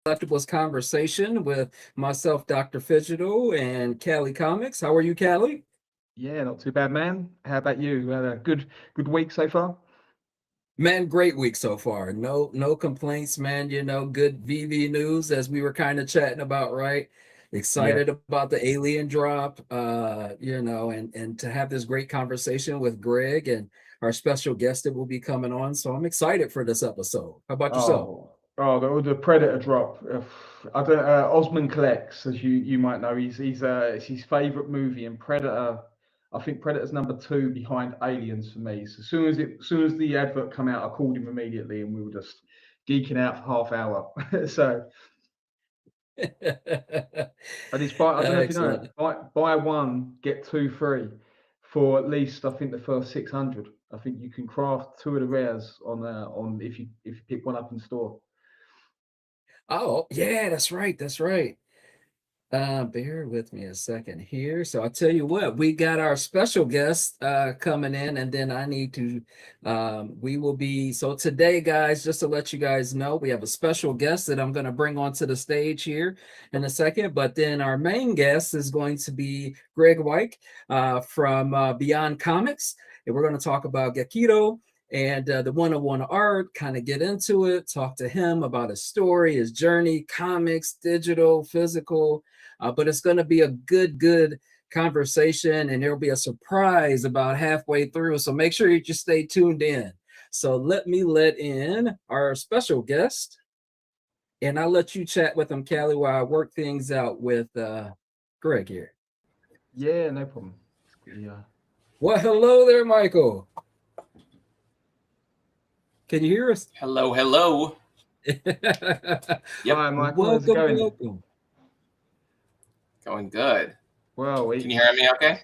Collectibles conversation with myself, Dr. Fidgetal, and Callie Comics. How are you, Callie? Yeah, not too bad, man. How about you? You had a good week so far? Man, great week so far. No complaints, man. Good VeVe news as we were kind of chatting about, right? Yeah. Excited about the alien drop, and to have this great conversation with Greg and our special guest that will be coming on. So I'm excited for this episode. How about yourself? The Predator drop. I don't. Osman collects, as you might know. It's his favorite movie, and Predator. I think Predator's number two behind Aliens for me. So as soon as the advert come out, I called him immediately, and we were just geeking out for half hour. So and it's buy. I don't know if you know Excellent. it. Buy one get two free for at least I think the first 600. I think you can craft two of the rares on if you pick one up in store. Oh, yeah, that's right. That's right. Bear with me a second here. So I'll tell you what, we got our special guest coming in, and then I need to we will be so today, guys, just to let you guys know, we have a special guest that I'm going to bring onto the stage here in a second. But then our main guest is going to be Graig Weich from Beyond Comics, and we're going to talk about Gekido and the 101 art, kind of get into it, talk to him about his story, his journey, comics, digital, physical. But it's going to be a good conversation, and there'll be a surprise about halfway through. So make sure you just stay tuned in. So let me let in our special guest, and I'll let you chat with him, Callie, while I work things out with Greg here. Yeah, no problem. Yeah. Well, hello there, Michael. Can you hear us? Hello, hello. Yep, Hi, Michael. How's it Welcome, going? welcome. going good. Well, Can you hear me okay?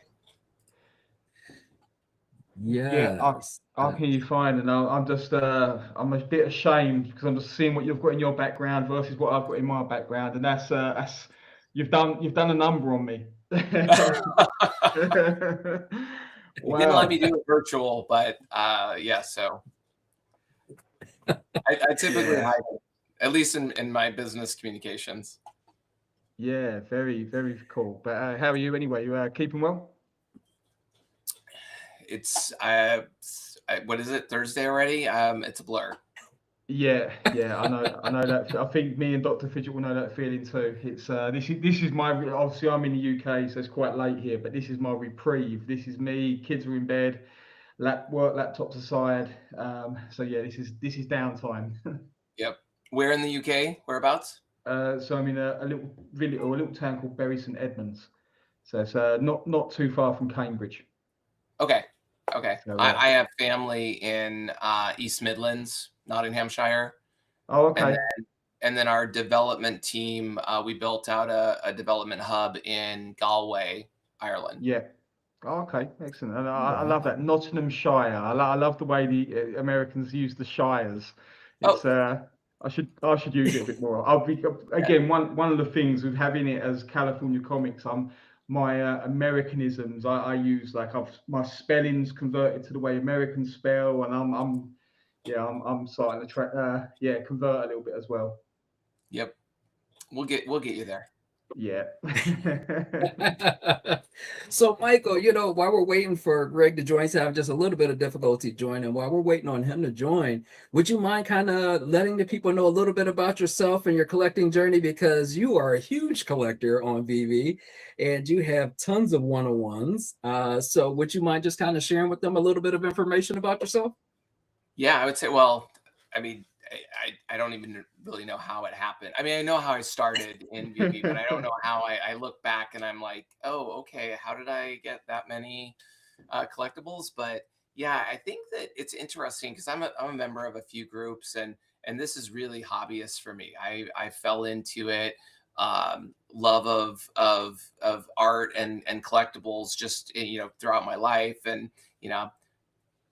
yeah, Yes. I hear you fine, and I'm just I'm a bit ashamed because I'm just seeing what you've got in your background versus what I've got in my background, and that's you've done a number on me. They didn't let Wow. me do it virtual, but yeah, so I typically Yeah. hide it, at least in my business communications. Yeah. Very very cool. But how are you anyway? You keeping well? It's what is it, Thursday already? It's a blur. Yeah, yeah, I know that. I think me and Dr. Fidget will know that feeling too. It's this is my obviously I'm in the UK, so it's quite late here, but this is my reprieve. This is me. Kids are in bed, work laptops aside. So yeah, this is downtime. Yep. Where in the UK? Whereabouts? So I'm in a little village or a little town called Bury St Edmunds. So it's not too far from Cambridge. Okay. Okay. So I have family in East Midlands, Nottinghamshire, oh and okay, then our development team, we built out a development hub in Galway, Ireland. yeah. Oh, okay, excellent. And I Wow. love that Nottinghamshire. I love the way the Americans use the shires. Oh, It's I should use it a bit more. I'll be again one of the things with having it as California comics. My Americanisms. I use like my spellings converted to the way Americans spell, and I'm starting to convert a little bit as well. yep. We'll get you there. Yeah. So, Michael, while we're waiting for Greg to join, he's having just a little bit of difficulty joining. While we're waiting on him to join, would you mind kind of letting the people know a little bit about yourself and your collecting journey? Because you are a huge collector on VeVe and you have tons of one-on-ones. So, would you mind just kind of sharing with them a little bit of information about yourself? Yeah, I would say, well, I mean, I don't even really know how it happened. I mean, I know how I started in VB, but I don't know how I look back and I'm like, oh, okay, how did I get that many collectibles? But yeah, I think that it's interesting because I'm a member of a few groups, and this is really hobbyist for me. I fell into it, love of art and collectibles just throughout my life, and you know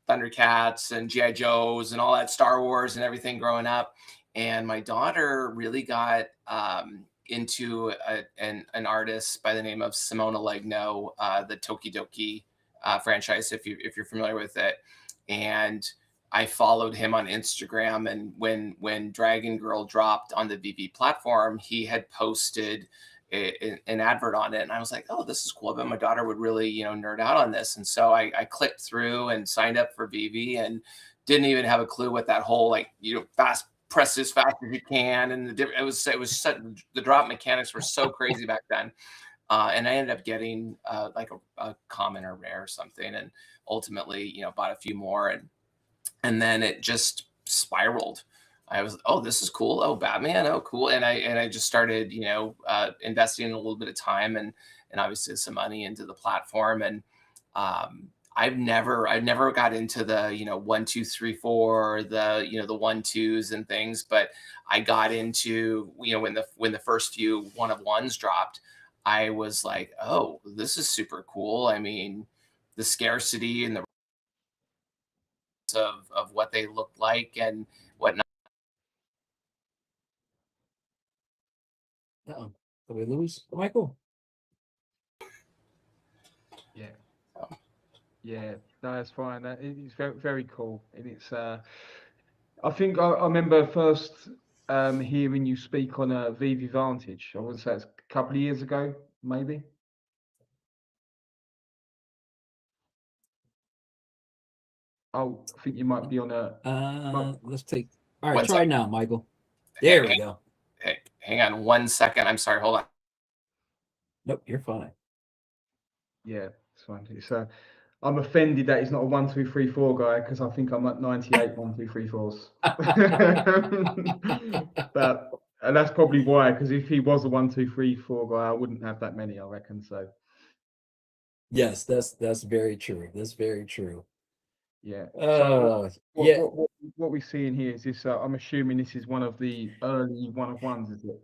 Thundercats and GI Joes and all that Star Wars and everything growing up. And my daughter really got into an artist by the name of Simona Legno, the Tokidoki franchise, if you're familiar with it. And I followed him on Instagram, and when Dragon Girl dropped on the VeVe platform, he had posted an advert on it, and I was like, oh, this is cool. I bet my daughter would really, nerd out on this. And so I clicked through and signed up for VeVe, and didn't even have a clue what that whole fast press as fast as you can, and it was such, the drop mechanics were so crazy back then. And I ended up getting like a common or rare or something, and ultimately, bought a few more, and then it just spiraled. I was, oh, this is cool. Oh, Batman. Oh, cool. And I just started, investing a little bit of time and obviously some money into the platform. And I've never got into the 1, 2, 3, 4, the the 1, 2s and things, but I got into when the first few 1-of-1s dropped, I was like, oh, this is super cool. I mean, the scarcity and the of what they look like and whatnot. Uh-oh. Did we lose Michael? Yeah. Yeah, no, that's fine. It's very, very cool, and it's. I think I remember first hearing you speak on a VeVe Vantage. I would say it's a couple of years ago, maybe. Oh, I think you might be on a. Let's take. All right, One try second. now, Michael. There we go. Hey, hang on 1 second. I'm sorry. Hold on. Nope, you're fine. Yeah, it's fine. It's I'm offended that he's not a 1, 2, 3, 4 guy, because I think I'm at 98 1, 2, 3, 4s. But and that's probably why, because if he was a 1, 2, 3, 4 guy, I wouldn't have that many, I reckon. So Yes, that's very true. That's very true. yeah. Yeah. What we're seeing here is this. I'm assuming this is one of the early 1-of-1s, is it?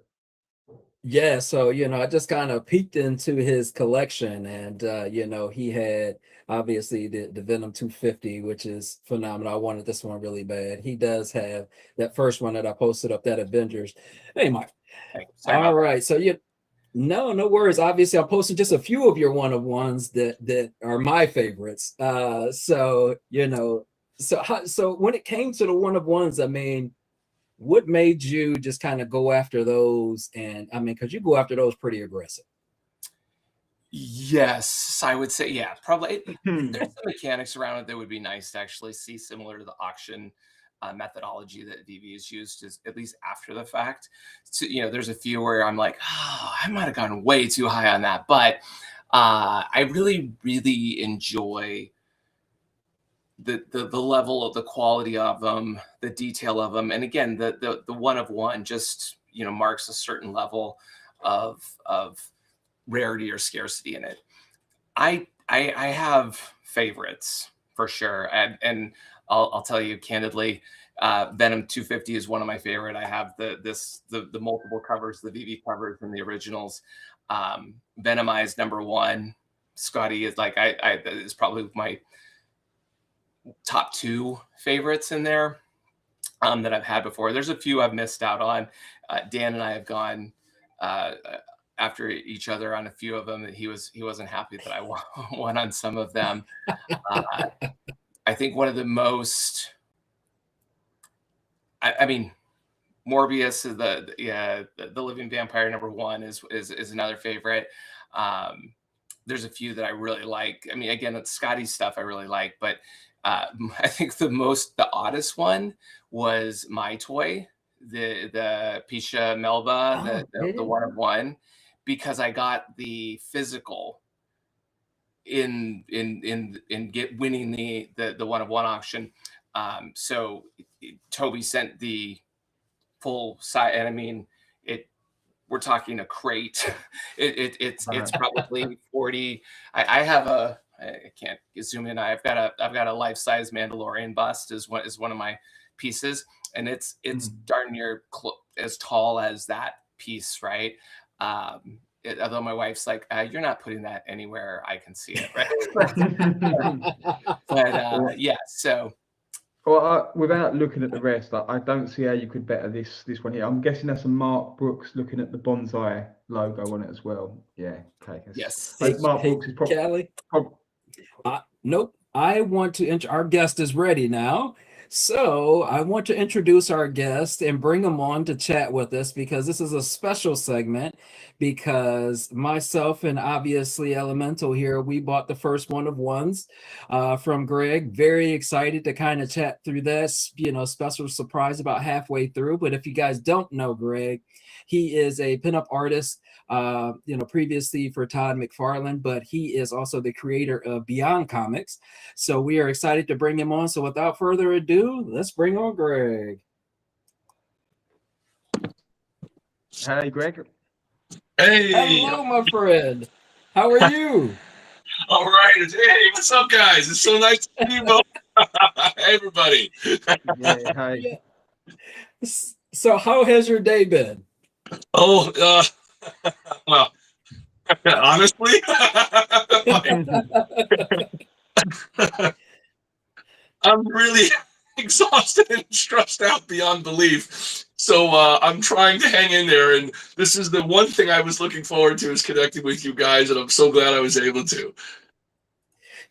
Yeah, so I just kind of peeked into his collection, and he had obviously the Venom 250, which is phenomenal. I wanted this one really bad. He does have that first one that I posted up, that Avengers. Hey, Mike. Hey, sorry All about right, so no worries. Obviously, I posted just a few of your 1-of-1s that are my favorites. So when it came to the 1-of-1s, I mean, what made you just kind of go after those? And I mean, because you go after those pretty aggressive. Yes, I would say, yeah, probably. There's some mechanics around it that would be nice to actually see, similar to the auction methodology that VeVe has used, is at least after the fact. So, there's a few where I'm like, oh, I might have gone way too high on that, but I really, really enjoy the level of the quality of them, the detail of them, and again, the 1-of-1 just marks a certain level of rarity or scarcity in it. I have favorites for sure, and I'll tell you candidly, Venom 250 is one of my favorite. I have the multiple covers, the VeVe covers, and the originals. Venomized #1, Scotty is like I is probably my top 2 favorites in there that I've had before. There's a few I've missed out on. Dan and I have gone after each other on a few of them, that he wasn't happy that I won on some of them. I think one of the most, I mean, Morbius, the Living Vampire #1 is another favorite. There's a few that I really like. I mean, again, it's Scotty's stuff I really like, but I think the oddest one was my toy, the Pisha Melba, the 1-of-1, because I got the physical in winning the 1-of-1 auction. So Toby sent the full size, and I mean, we're talking a crate. It's probably 40. I can't zoom in. I've got a life-size Mandalorian bust is one of my pieces, and it's darn near as tall as that piece, right? Although my wife's like, you're not putting that anywhere I can see it, right? But yeah, so. Well, without looking at the rest, I don't see how you could better this one here. I'm guessing that's a Mark Brooks, looking at the bonsai logo on it as well. Yeah, okay. Yes. Mark Brooks is probably. Nope. I want to our guest is ready now. So I want to introduce our guest and bring him on to chat with us because this is a special segment because myself and obviously Elemental here, we bought the first one of ones from Greg. Very excited to kind of chat through this, special surprise about halfway through. But if you guys don't know Greg, he is a pinup artist, previously for Todd McFarlane, but he is also the creator of Beyond Comics. So we are excited to bring him on. So without further ado, let's bring on Greg. Hey, Greg. Hey. Hello, my friend. How are you? All right. Hey, what's up, guys? It's so nice to see you both. Hey, everybody. Yeah, hi. Yeah. So how has your day been? Oh, well, honestly, I'm really exhausted and stressed out beyond belief. So I'm trying to hang in there. And this is the one thing I was looking forward to, is connecting with you guys. And I'm so glad I was able to.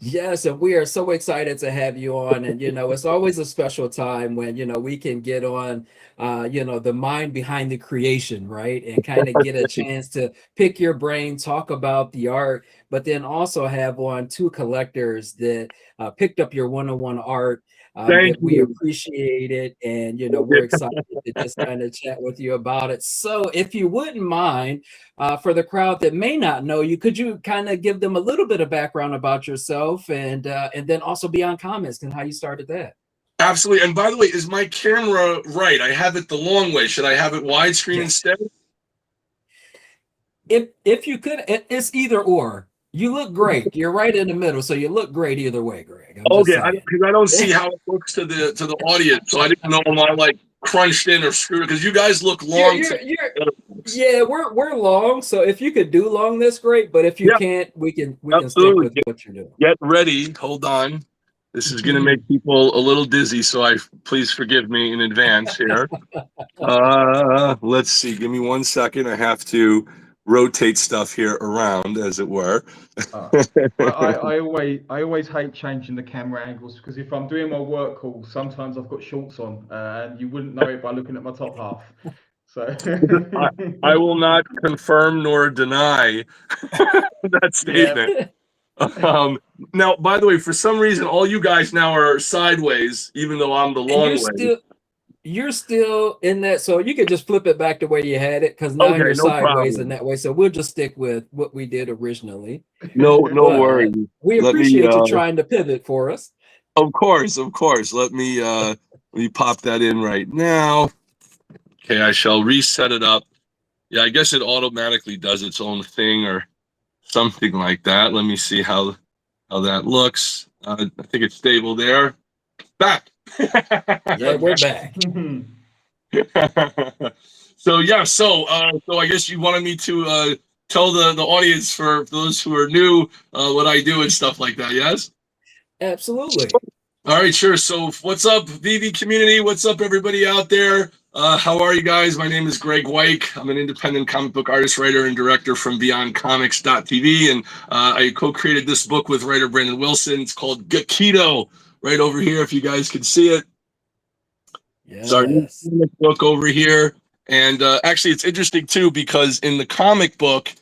Yes, and we are so excited to have you on. And, it's always a special time when, we can get on, the mind behind the creation, right? And kind of get a chance to pick your brain, talk about the art, but then also have on two collectors that picked up your one-on-one art. Thank We you. appreciate it. And, we're excited to just kind of chat with you about it. So if you wouldn't mind, for the crowd that may not know you, could you kind of give them a little bit of background about yourself and then also Beyond Comics and how you started that? Absolutely. And by the way, is my camera right? I have it the long way. Should I have it widescreen instead? If you could, it's either or. You look great. You're right in the middle, so you look great either way, Greg. Okay, because I don't see how it looks to the audience, so I didn't know am I like crunched in or screwed, because you guys look long. Yeah, we're long. So if you could do long, that's great. But if you can't, we can stick with what you're doing. Get ready. Hold on. This is going to make people a little dizzy, so please forgive me in advance here. Let's see. Give me 1 second. I have to rotate stuff here around, as it were. I always hate changing the camera angles, because if I'm doing my work calls, sometimes I've got shorts on, and you wouldn't know it by looking at my top half. So I will not confirm nor deny that statement. Now, by the way, for some reason, all you guys now are sideways, even though I'm the long way. You're still in that, so you could just flip it back to where you had it, because now you're sideways in that way. So we'll just stick with what we did originally. No worries. We appreciate you trying to pivot for us. Of course. Let me pop that in right now. Okay, I shall reset it up. Yeah, I guess it automatically does its own thing or something like that. Let me see how that looks. I think it's stable there. Back. Yeah, we're back. So I guess you wanted me to tell the audience, for those who are new, what I do and stuff like that. Yes. Absolutely. All right, sure. So what's up, VeVe community? What's up, everybody out there? How are you guys? My name is Graig Weich. I'm an independent comic book artist, writer, and director from BeyondComics.tv, and I co-created this book with writer Brandon Wilson. It's called Gekido, right over here, if you guys can see it. Yes. It's our new comic book over here. And actually, it's interesting, too, because in the comic book,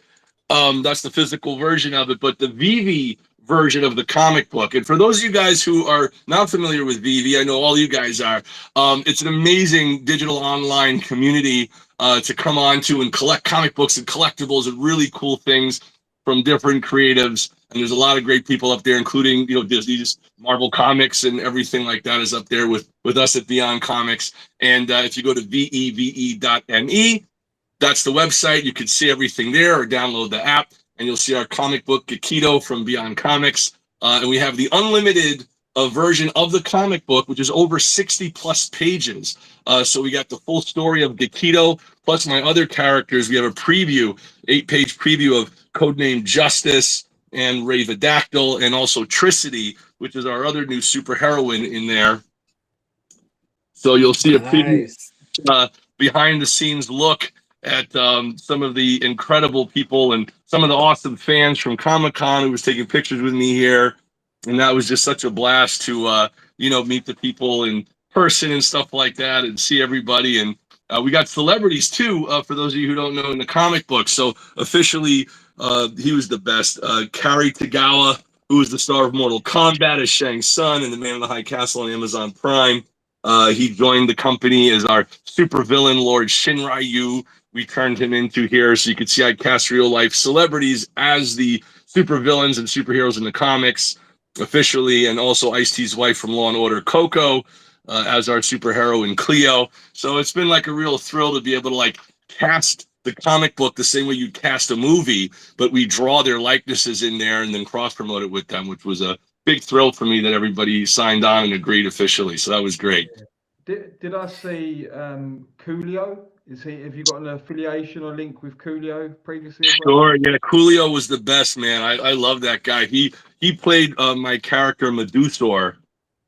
that's the physical version of it, but the VeVe version of the comic book. And for those of you guys who are not familiar with VeVe, I know all you guys are. It's an amazing digital online community to come on to and collect comic books and collectibles and really cool things from different creatives. And there's a lot of great people up there, including Disney's Marvel Comics and everything like that is up there with us at Beyond Comics. And if you go to veve.me, that's the website. You can see everything there, or download the app, and you'll see our comic book Gekido from Beyond Comics. And we have the unlimited version of the comic book, which is over 60 plus pages. So we got the full story of Gekido, plus my other characters. We have a preview, 8-page preview of Codename Justice and Ravedactyl, and also Tricity, which is our other new superheroine in there. So you'll see a preview, behind the scenes look at some of the incredible people and some of the awesome fans from Comic-Con who was taking pictures with me here. And that was just such a blast to, meet the people and person and stuff like that, and see everybody. And we got celebrities too, for those of you who don't know, in the comic book. So officially, he was the best. Kari Tagawa, who was the star of Mortal Kombat as Shang Tsung and the Man in the High Castle on Amazon Prime. He joined the company as our supervillain, Lord Shinryu. We turned him into here, so you could see I cast real life celebrities as the supervillains and superheroes in the comics officially, and also Ice-T's wife from Law and Order, Coco, as our superheroine Cleo. So it's been like a real thrill to be able to like cast the comic book the same way you cast a movie, but we draw their likenesses in there and then cross promote it with them, which was a big thrill for me that everybody signed on and agreed officially. So that was great. Did I see Coolio? Have you got an affiliation or link with Coolio previously as well? Sure, yeah. Coolio was the best, man. I love that guy. He played my character Medusaur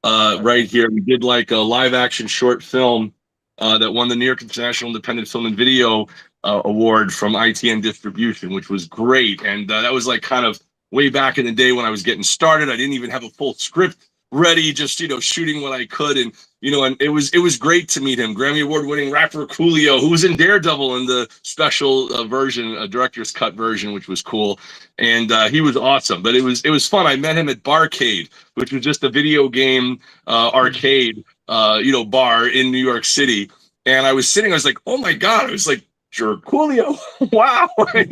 right here. We did like a live action short film that won the New York International Independent Film and Video Award from ITN Distribution, which was great. And that was like kind of way back in the day when I was getting started. I didn't even have a full script ready, just shooting what I could. And and it was great to meet him. Grammy Award winning rapper Coolio, who was in Daredevil in the special version, a director's cut version, which was cool. And he was awesome. But it was fun. I met him at Barcade, which was just a video game arcade bar in New York City. And I was sitting, I was like, oh my God, I was like, sure, Coolio. Wow. And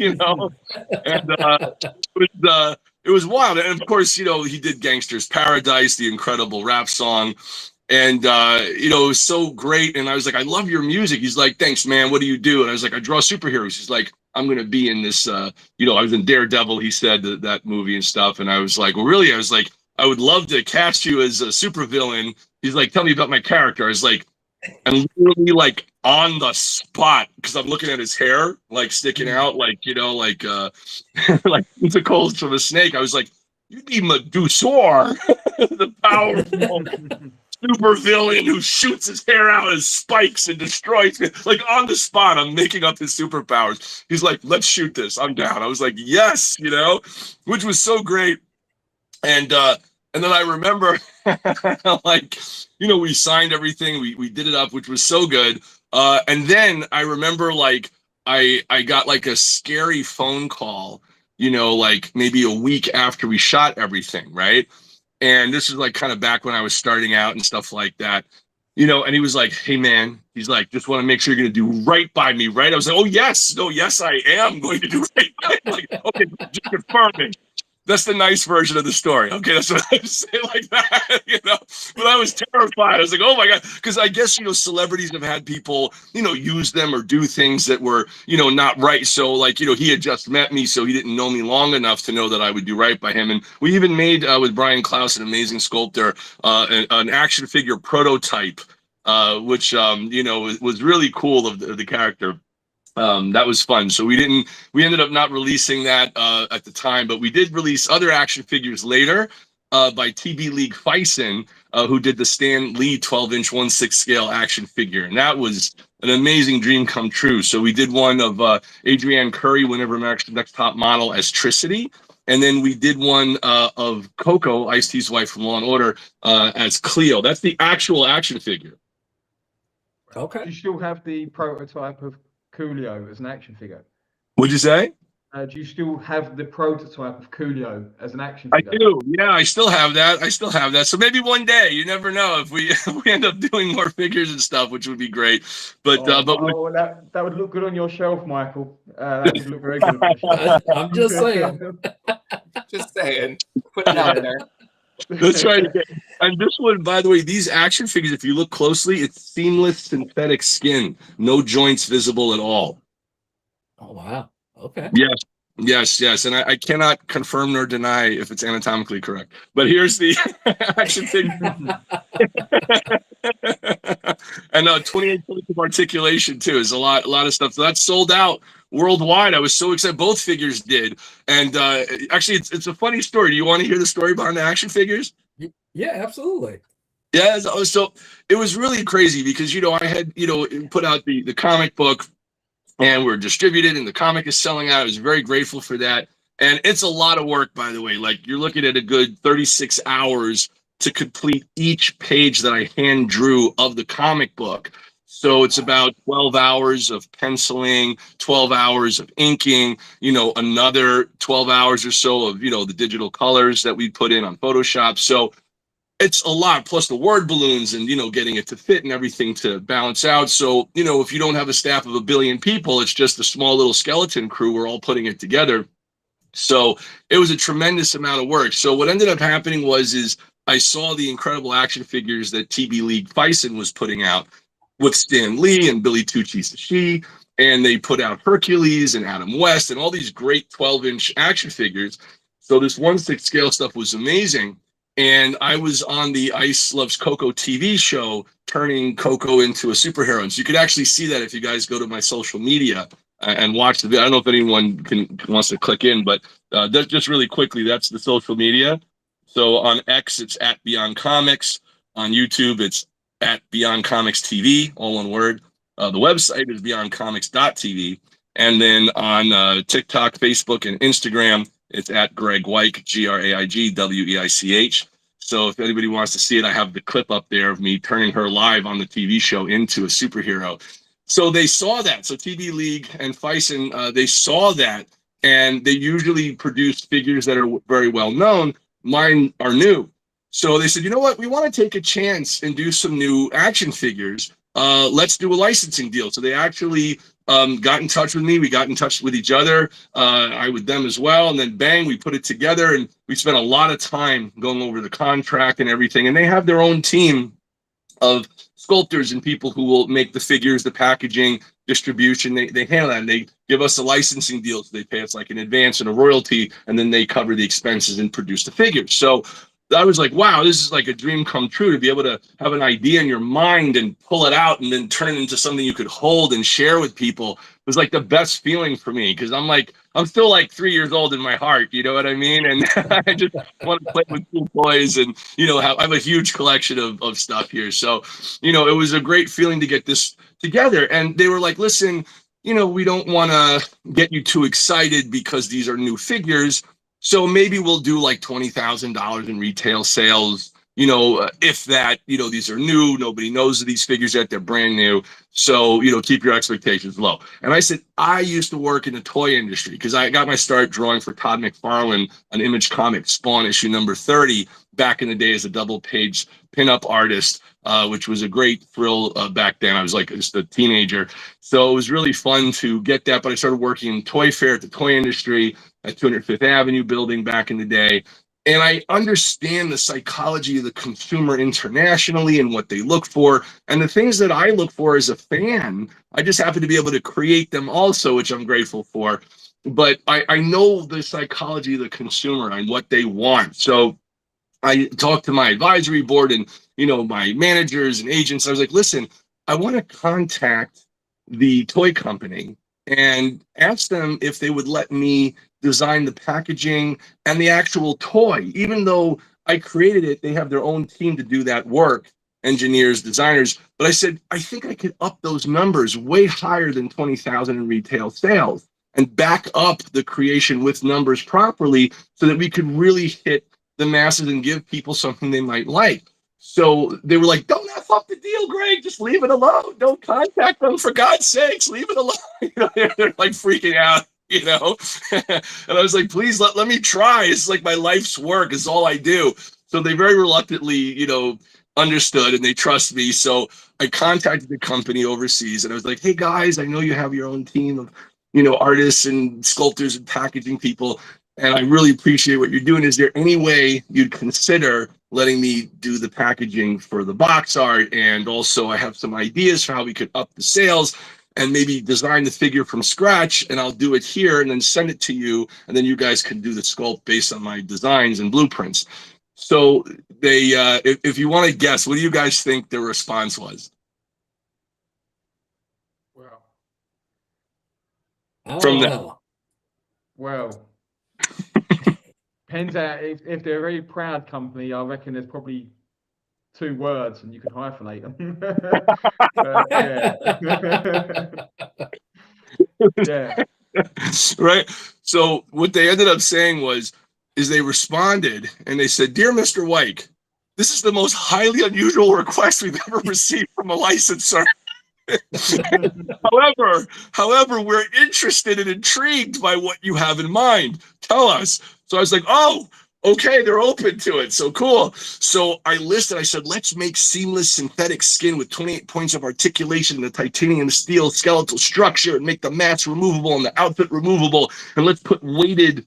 it was wild. And of course, he did Gangster's Paradise, the incredible rap song. And, it was so great. And I was like, I love your music. He's like, thanks, man. What do you do? And I was like, I draw superheroes. He's like, I'm going to be in this, I was in Daredevil, he said, that movie and stuff. And I was like, well, really? I was like, I would love to cast you as a supervillain. He's like, tell me about my character. I was like, and literally like on the spot, because I'm looking at his hair, like sticking out, like, like tentacles from a snake. I was like, you'd be Medusaur, the powerful super villain who shoots his hair out as spikes and destroys it. Like on the spot, I'm making up his superpowers. He's like, let's shoot this. I'm down. I was like, yes, which was so great. And then I remember like, we signed everything. We did it up, which was so good. And then I remember like I got like a scary phone call, like maybe a week after we shot everything, right? And this is like kind of back when I was starting out and stuff like that, and he was like, hey man, he's like, just want to make sure you're going to do right by me, right? I was like, oh yes, no, yes, I am going to do right by you. Like, okay, just confirm it. That's the nice version of the story. Okay, that's what I say like that, But I was terrified. I was like, oh my God. Because I guess, celebrities have had people, use them or do things that were, not right. So like, he had just met me, so he didn't know me long enough to know that I would do right by him. And we even made, with Brian Klaus, an amazing sculptor, an action figure prototype, which, was really cool of the character. That was fun. So we ended up not releasing that at the time, but we did release other action figures later by TB League Fison, who did the Stan Lee 12-inch 1/6 scale action figure. And that was an amazing dream come true. So we did one of Adrienne Curry, Whenever America's Next Top Model, as Tricity. And then we did one of Coco, Ice-T's wife from Law and Order, as Cleo. That's the actual action figure. Okay. Do you still have the prototype of Coolio as an action figure? What'd you say? Do you still have the prototype of Coolio as an action I figure? do. Yeah, I still have that. So maybe one day, you never know, if we end up doing more figures and stuff, which would be great. But that would look good on your shelf, Michael. That would look very good on your shelf. I'm just saying. Just saying. Put it out there. That's right. And this one, by the way, these action figures, if you look closely, it's seamless synthetic skin, no joints visible at all. Oh wow. Okay. Yes. And I cannot confirm nor deny if it's anatomically correct. But here's the action figure. And 28 points of articulation too is a lot of stuff. So that's sold out worldwide. I was so excited. Both figures did. And actually, it's a funny story. Do you want to hear the story behind the action figures? Yeah, absolutely. Yeah. So it was really crazy because, I had, put out the comic book and we're distributed and the comic is selling out. I was very grateful for that. And it's a lot of work, by the way. Like, you're looking at a good 36 hours to complete each page that I hand drew of the comic book. So it's about 12 hours of penciling, 12 hours of inking, another 12 hours or so of, the digital colors that we put in on Photoshop. So it's a lot, plus the word balloons and, getting it to fit and everything to balance out. So, if you don't have a staff of 1 billion people, it's just a small little skeleton crew. We're all putting it together. So it was a tremendous amount of work. So what ended up happening is I saw the incredible action figures that TB League Fison was putting out with Stan Lee and Billy Tucci Sashi, and they put out Hercules and Adam West and all these great 12-inch action figures. So this 1/6 scale stuff was amazing. And I was on the Ice Loves Coco TV show, turning Coco into a superhero. And so you could actually see that if you guys go to my social media and watch the video. I don't know if anyone wants to click in, but just really quickly, that's the social media. So on X, it's at Beyond Comics. On YouTube, it's at Beyond Comics TV, all one word. The website is beyondcomics.tv. And then on TikTok, Facebook, and Instagram, it's at Graig Weich, GraigWeich. So if anybody wants to see it, I have the clip up there of me turning her live on the TV show into a superhero. So they saw that. So TB League and Fison, they saw that, and they usually produce figures that are very well known. Mine are new. So they said, you know what? We want to take a chance and do some new action figures. Let's do a licensing deal. So they actually got in touch with me. We got in touch with each other. I with them as well. And then bang, we put it together, and we spent a lot of time going over the contract and everything. And they have their own team of sculptors and people who will make the figures, the packaging, distribution. They handle that, and they give us a licensing deal. So they pay us like an advance and a royalty, and then they cover the expenses and produce the figures. So I was like, wow, this is like a dream come true, to be able to have an idea in your mind and pull it out and then turn it into something you could hold and share with people. It was like the best feeling for me, because I'm still like 3 years old in my heart, you know what I mean? And I just want to play with cool toys, and I have a huge collection of stuff here. So it was a great feeling to get this together. And they were like, listen, we don't want to get you too excited because these are new figures. So maybe we'll do like $20,000 in retail sales, if that, these are new, nobody knows these figures yet, they're brand new. So, keep your expectations low. And I said, I used to work in the toy industry, because I got my start drawing for Todd McFarlane, an Image comic, Spawn issue number 30, back in the day as a double-page pinup artist, which was a great thrill back then. I was like just a teenager. So it was really fun to get that. But I started working in Toy Fair at the toy industry at 205th Avenue building back in the day. And I understand the psychology of the consumer internationally and what they look for. And the things that I look for as a fan, I just happen to be able to create them also, which I'm grateful for. But I know the psychology of the consumer and what they want. So I talked to my advisory board and, my managers and agents. I was like, listen, I want to contact the toy company and ask them if they would let me design the packaging and the actual toy. Even though I created it, they have their own team to do that work, engineers, designers. But I said, I think I could up those numbers way higher than 20,000 in retail sales and back up the creation with numbers properly, so that we could really hit the masses and give people something they might like. So they were like, don't F up the deal, Graig. Just leave it alone. Don't contact them, for God's sakes. Leave it alone. They're like freaking out. And I was like, please let me try. It's like my life's work. It's all I do. So they very reluctantly, understood, and they trust me. So I contacted the company overseas, and I was like, hey guys, I know you have your own team of, artists and sculptors and packaging people, and I really appreciate what you're doing. Is there any way you'd consider letting me do the packaging for the box art? And also I have some ideas for how we could up the sales and maybe design the figure from scratch, and I'll do it here and then send it to you, and then you guys can do the sculpt based on my designs and blueprints. So they, if you want to guess, what do you guys think their response was? Well, From them. Well, depends out if they're a very proud company. I reckon there's probably 2 words, and you can hyphenate them. Yeah. Right. So what they ended up saying is they responded and they said, "Dear Mr. Weich, this is the most highly unusual request we've ever received from a licensor. However, we're interested and intrigued by what you have in mind. Tell us. So I was like, oh, okay, they're open to it. So cool. So I said, let's make seamless synthetic skin with 28 points of articulation in the titanium steel skeletal structure and make the mask removable and the outfit removable. And let's put weighted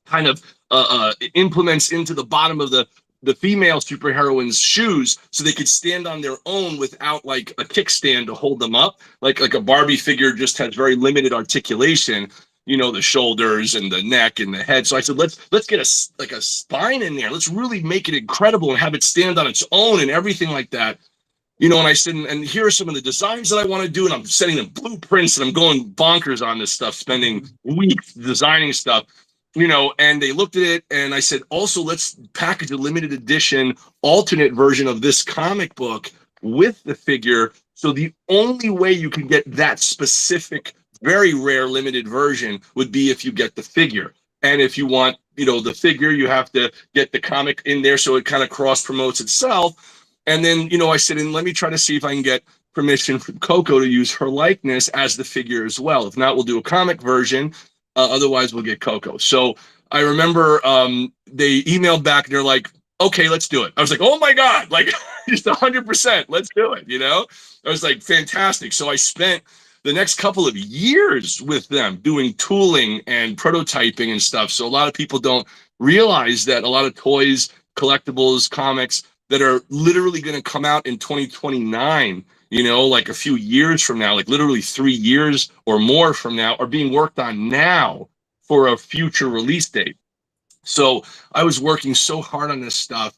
kind of implements into the bottom of the female superheroine's shoes so they could stand on their own without like a kickstand to hold them up. Like a Barbie figure just has very limited articulation, you know, the shoulders and the neck and the head. So I said, let's get a spine in there. Let's really make it incredible and have it stand on its own and everything like that. You know, and I said, and here are some of the designs that I want to do. And I'm sending them blueprints and I'm going bonkers on this stuff, spending weeks designing stuff. You know, and they looked at it and I said, also, let's package a limited edition alternate version of this comic book with the figure. So the only way you can get that specific, very rare limited version would be if you get the figure. And if you want, you know, the figure, you have to get the comic in there so it kind of cross promotes itself. And then, you know, I said, and let me try to see if I can get permission from Coco to use her likeness as the figure as well. If not, we'll do a comic version. Otherwise, we'll get Coco. So I remember they emailed back and they're like, okay, let's do it. I was like, oh my God, like just 100%, let's do it. You know, I was like, fantastic. So I spent the next couple of years with them doing tooling and prototyping and stuff. So a lot of people don't realize that a lot of toys, collectibles, comics that are literally going to come out in 2029, you know, like a few years from now, like literally 3 years or more from now, are being worked on now for a future release date. So I was working so hard on this stuff,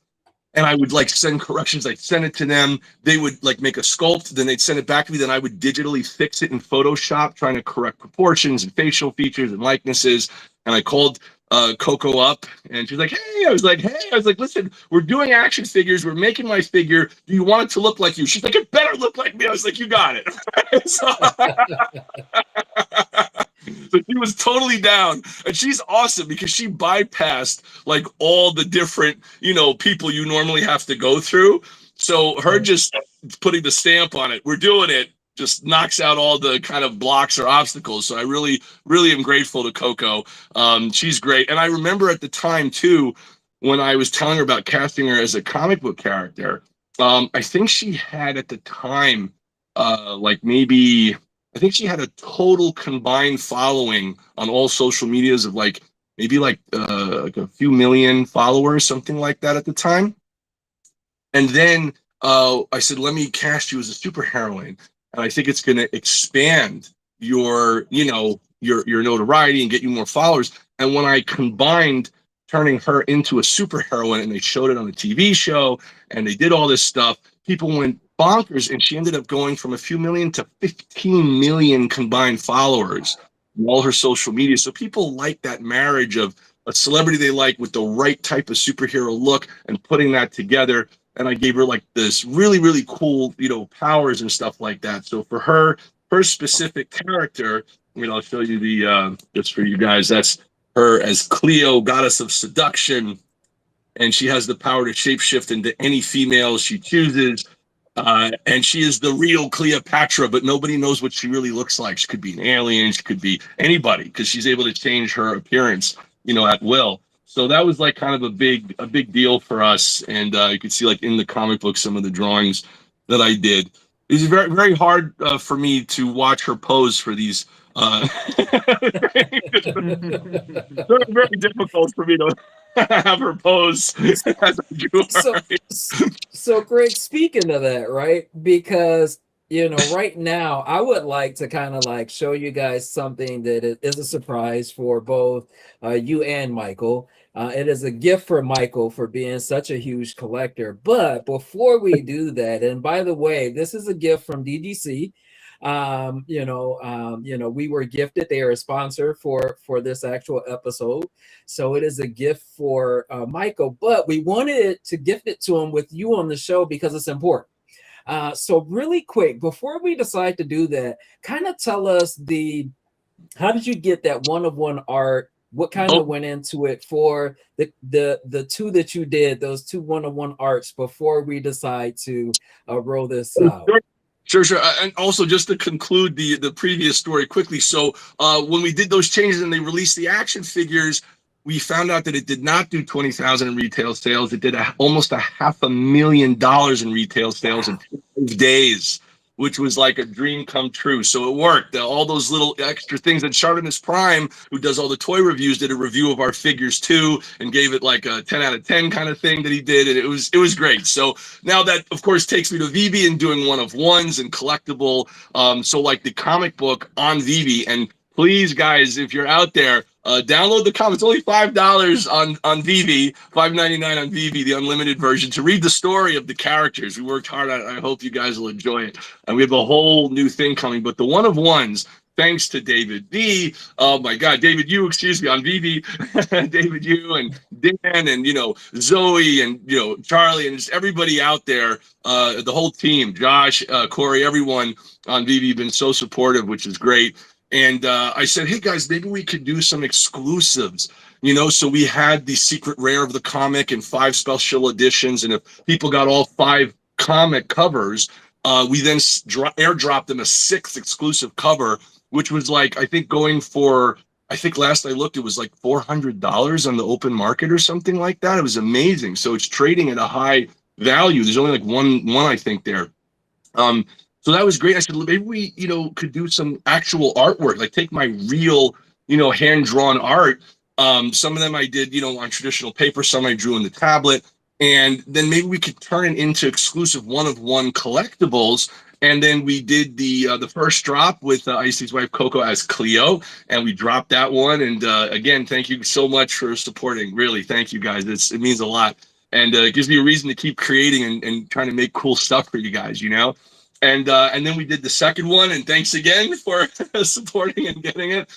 and I would like send corrections. I'd send it to them. They would like make a sculpt, then they'd send it back to me. Then I would digitally fix it in Photoshop, trying to correct proportions and facial features and likenesses. And I called Coco up and she's like, hey, I was like, listen, we're doing action figures. We're making my figure. Do you want it to look like you? She's like, it better look like me. I was like, you got it. So she was totally down, and she's awesome because she bypassed like all the different, you know, people you normally have to go through. So her just putting the stamp on it, we're doing it, just knocks out all the kind of blocks or obstacles. So I really, really am grateful to Coco. She's great. And I remember at the time too, when I was telling her about casting her as a comic book character, I think she had at the time, like maybe, I think she had a total combined following on all social medias of like, maybe like a few million followers, something like that at the time. And then I said, let me cast you as a superheroine. And I think it's going to expand your, you know, your notoriety and get you more followers. And when I combined turning her into a superheroine and they showed it on a TV show and they did all this stuff, people went bonkers, and she ended up going from a few million to 15 million combined followers on all her social media. So people like that marriage of a celebrity they like with the right type of superhero look and putting that together. And I gave her like this really, really cool, you know, powers and stuff like that. So for her specific character, I mean, I'll show you the, just for you guys, that's her as Cleo, goddess of seduction. And she has the power to shapeshift into any female she chooses. And she is the real Cleopatra, but nobody knows what she really looks like. She could be an alien, she could be anybody, because she's able to change her appearance, you know, at will. So that was like kind of a big deal for us. And you could see like in the comic book some of the drawings that I did. It was very, very hard for me to watch her pose for these. Very, very difficult for me to have her pose as I drew her. So Greg, speaking of that, right? Because, you know, right now I would like to kind of like show you guys something that is a surprise for both you and Michael. It is a gift for Michael for being such a huge collector. But before we do that, and by the way, this is a gift from DDC. We were gifted. They are a sponsor for this actual episode, so it is a gift for Michael. But we wanted to gift it to him with you on the show because it's important. So really quick, before we decide to do that, kind of tell us how did you get that one-of-one art What kind of went into it for the two that you did, those two one-on-one arts, before we decide to roll this out? Sure. And also, just to conclude the previous story quickly. So when we did those changes and they released the action figures, we found out that it did not do 20,000 in retail sales. It did almost $500,000 in retail sales in 5 days, which was like a dream come true. So it worked. All those little extra things. And Charlemagne Prime, who does all the toy reviews, did a review of our figures too, and gave it like a 10 out of 10 kind of thing that he did. And it was great. So now that, of course, takes me to VeVe and doing one-of-ones and collectible. So like the comic book on VeVe. And please, guys, if you're out there, download the comic. It's only $5 on VeVe, $5.99 on VeVe, the unlimited version, to read the story of the characters. We worked hard on it. I hope you guys will enjoy it. And we have a whole new thing coming. But the one-of-ones, thanks to David V. Oh my God, David Yu, excuse me, on VeVe, David Yu and Dan and Zoe and Charlie and just everybody out there, the whole team, Josh, Corey, everyone on VeVe been so supportive, which is great. And I said, hey guys, maybe we could do some exclusives. So we had the secret rare of the comic and 5 special editions, and if people got all 5 comic covers, we then airdropped them a 6th exclusive cover, which was like, I think going for, I think last I looked, it was like $400 on the open market or something like that. It was amazing. So it's trading at a high value. There's only like one I think there. So that was great. I said, maybe we, could do some actual artwork, like take my real, hand-drawn art. Some of them I did, on traditional paper. Some I drew in the tablet. And then maybe we could turn it into exclusive one-of-one collectibles. And then we did the first drop with Icy's wife Coco as Cleo, and we dropped that one. And again, thank you so much for supporting. Really, thank you guys. It means a lot, and it gives me a reason to keep creating and trying to make cool stuff for you guys. And then we did the second one, and thanks again for supporting and getting it,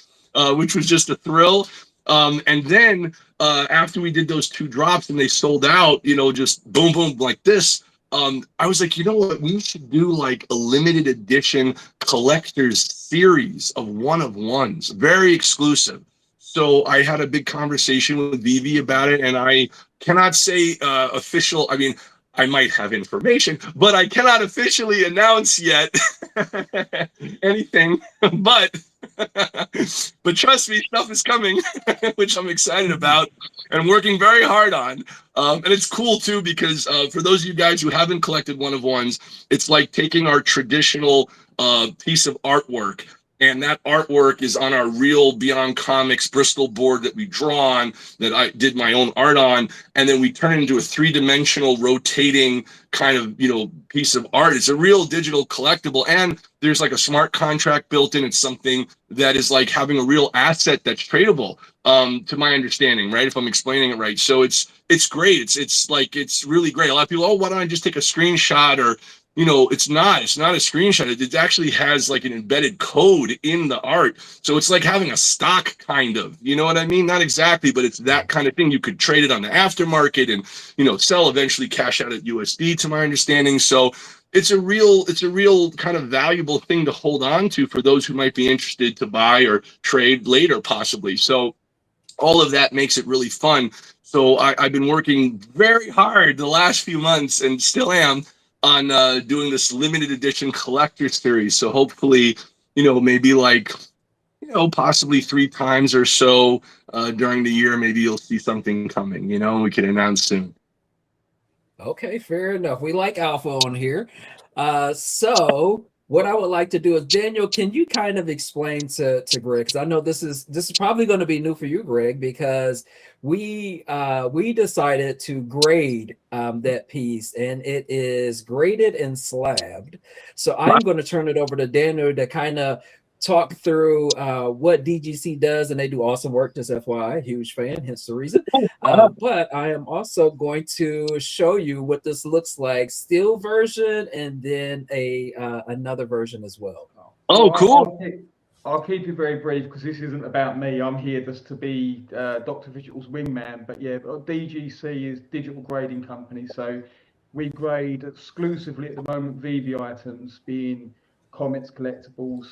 which was just a thrill. And then after we did those 2 drops and they sold out, just boom, boom, like this, I was like, you know what? We should do like a limited edition collector's series of one-of-ones, very exclusive. So I had a big conversation with VeVe about it, and I cannot say official. I mean, I might have information, but I cannot officially announce yet anything. But trust me, stuff is coming, which I'm excited about and working very hard on. And it's cool too, because for those of you guys who haven't collected one-of-ones, it's like taking our traditional piece of artwork, and that artwork is on our real Beyond Comics Bristol board that we draw on, that I did my own art on, and then we turn it into a 3-dimensional rotating kind of, piece of art. It's a real digital collectible, and there's like a smart contract built in. It's something that is like having a real asset that's tradable, to my understanding, right? If I'm explaining it right. So it's great. It's really great. A lot of people, oh, why don't I just take a screenshot? Or it's not a screenshot. It actually has like an embedded code in the art. So it's like having a stock kind of, you know what I mean? Not exactly, but it's that kind of thing. You could trade it on the aftermarket and, sell, eventually cash out at USD, to my understanding. So it's a real kind of valuable thing to hold on to for those who might be interested to buy or trade later, possibly. So all of that makes it really fun. So I've been working very hard the last few months, and still am, on doing this limited edition collector series. So hopefully, maybe like, possibly 3 times or so during the year, maybe you'll see something coming, we can announce soon. Okay, fair enough. We like alpha on here. So what I would like to do is, Daniel, can you kind of explain to Graig, because I know this is probably going to be new for you, Graig, because we decided to grade that piece, and it is graded and slabbed. So I'm going to turn it over to Daniel to kind of talk through what DGC does, and they do awesome work, just FYI, huge fan, hence the reason. But I am also going to show you what this looks like, steel version, and then another version as well. Oh, cool. I'll keep it very brief, because this isn't about me. I'm here just to be Dr. Digital's wingman. But yeah, DGC is digital grading company, so we grade exclusively at the moment VeVe items, being comics, collectibles,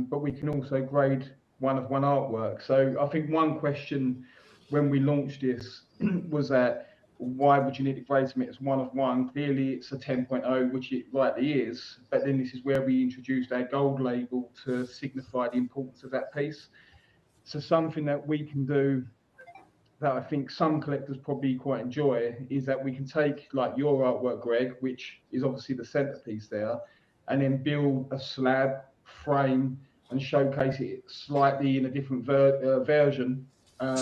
but we can also grade one artwork. So I think one question when we launched this was that why would you need to grade something as one of one? Clearly it's a 10.0, which it rightly is, but then this is where we introduced our gold label to signify the importance of that piece. So something that we can do that I think some collectors probably quite enjoy is that we can take like your artwork, Greg, which is obviously the centerpiece there, and then build a slab frame and showcase it slightly in a different version,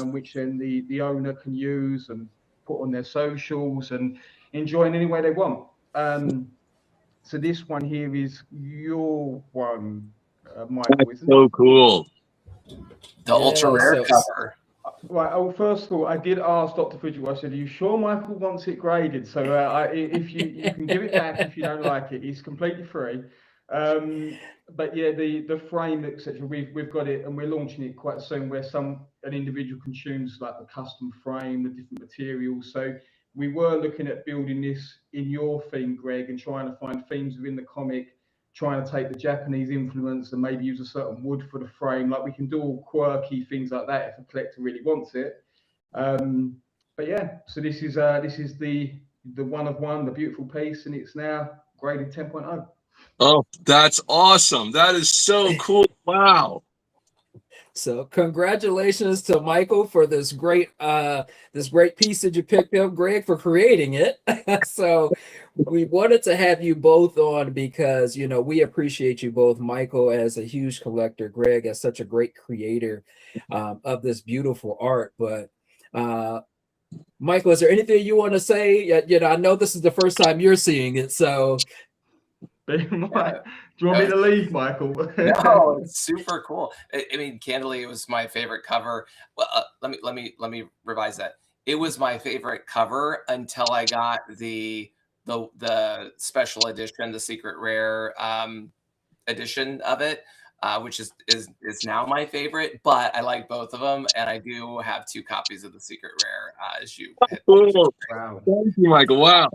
which then the owner can use and put on their socials and enjoy in any way they want. So this one here is your one, Michael, That's isn't it? so cool. The ultra rare so- cover. Right. Oh, first of all, I did ask Dr. Fidget. I said, "Are you sure Michael wants it graded? So if you can give it back if you don't like it, it's completely free." But yeah, the frame, etc. We've got it, and we're launching it quite soon, where an individual can choose like the custom frame, the different materials. So we were looking at building this in your theme, Greg, and trying to find themes within the comic, trying to take the Japanese influence and maybe use a certain wood for the frame. Like we can do all quirky things like that if a collector really wants it. But yeah, so this is the one of one, the beautiful piece, and it's now graded 10.0. Oh, that's awesome. That is so cool. Wow. So congratulations to Michael for this great piece that you picked up, Greg, for creating it. So we wanted to have you both on because we appreciate you both, Michael as a huge collector, Greg as such a great creator of this beautiful art. But Michael, is there anything you want to say? I know this is the first time you're seeing it, so Do you want me to leave, Michael? No, it's super cool. I mean, candidly, it was my favorite cover. Well, let me revise that. It was my favorite cover until I got the special edition, the secret rare edition of it, which is now my favorite. But I like both of them, and I do have 2 copies of the secret rare. As you hit. Cool. Wow. Thank you, Michael. Wow.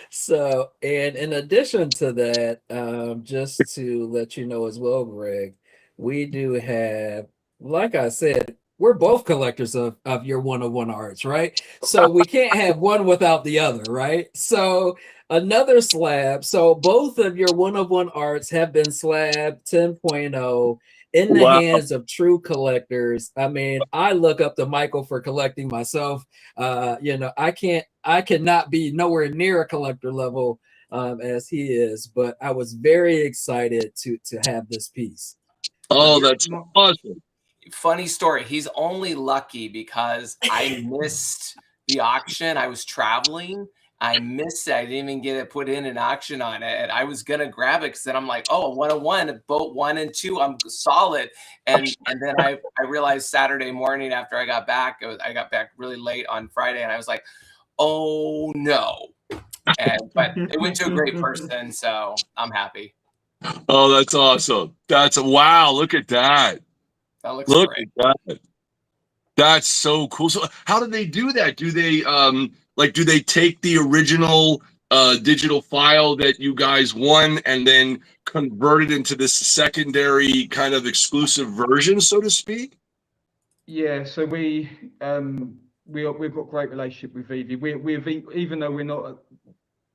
So, and in addition to that, just to let you know as well, Greg, we do have, like I said, we're both collectors of your one-of-one arts, right? So we can't have one without the other, right? So another slab. So both of your one-of-one arts have been slab 10.0 in the hands of true collectors. I mean, I look up to Michael for collecting myself. I cannot be nowhere near a collector level as he is, but I was very excited to have this piece. Oh, that's awesome. Funny story. He's only lucky because I missed the auction. I was traveling. I missed it. I didn't even get it put in an auction on it. And I was gonna grab it because then I'm like, oh, 101, boat 1 and 2, I'm solid. And then I realized Saturday morning after I got back, I got back really late on Friday, and I was like, oh no. But it went to a great person, so I'm happy. Oh, that's awesome. Wow. Look at that. That looks Look great. at that. That's so cool. So how do they do that? Do they take the original digital file that you guys won and then convert it into this secondary kind of exclusive version, so to speak? Yeah, so we've got great relationship with VeVe. Even though we're not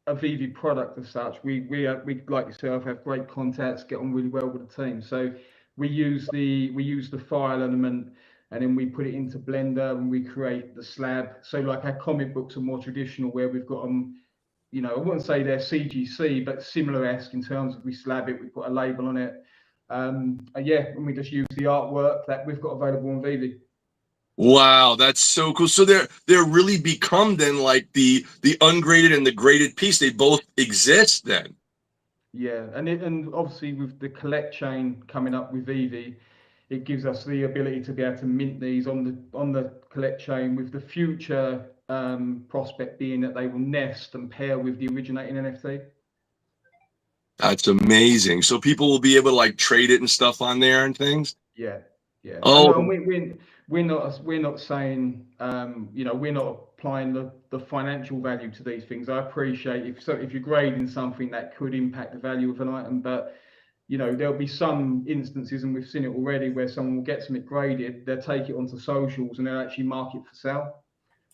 a VeVe product as such, we like yourself have great contacts, get on really well with the team. So we use the file element, and then we put it into Blender and we create the slab. So like our comic books are more traditional, where we've got them, I wouldn't say they're CGC, but similar-esque in terms of we slab it, we put a label on it. Yeah, and we just use the artwork that we've got available on VeVe. Wow, that's so cool. So they're really become then like the ungraded and the graded piece. They both exist then. Yeah, and obviously with the collect chain coming up with VeVe, it gives us the ability to be able to mint these on the collect chain, with the future prospect being that they will nest and pair with the originating NFT. That's amazing. So people will be able to like trade it and stuff on there and things. Yeah, yeah. Oh, and we're not saying we're not applying the financial value to these things. I appreciate if you're grading something that could impact the value of an item, but you know, there'll be some instances, and we've seen it already, where someone will get something graded, they'll take it onto socials and they'll actually mark it for sale.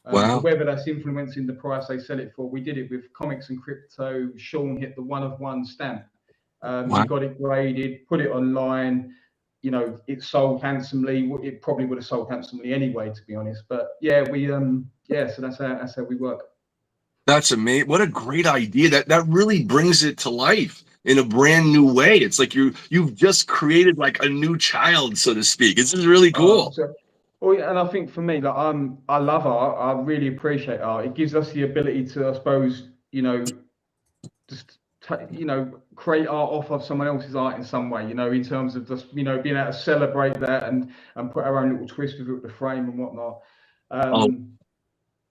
So Wow. whether that's influencing the price they sell it for, we did it with Comics and Crypto. Sean hit the 1 of 1 stamp. Wow. He got it graded, put it online. You know, it sold handsomely. It probably would have sold handsomely anyway, to be honest. But yeah, so that's how we work. That's amazing. What a great idea. That really brings it to life in a brand new way. It's like you've just created like a new child, so to speak. This is really cool. Well, yeah, and I think for me, like I love art. I really appreciate art. It gives us the ability to, I suppose, you know, just create art off of someone else's art in some way. You know, in terms of just, you know, being able to celebrate that and put our own little twist with it, with the frame and whatnot.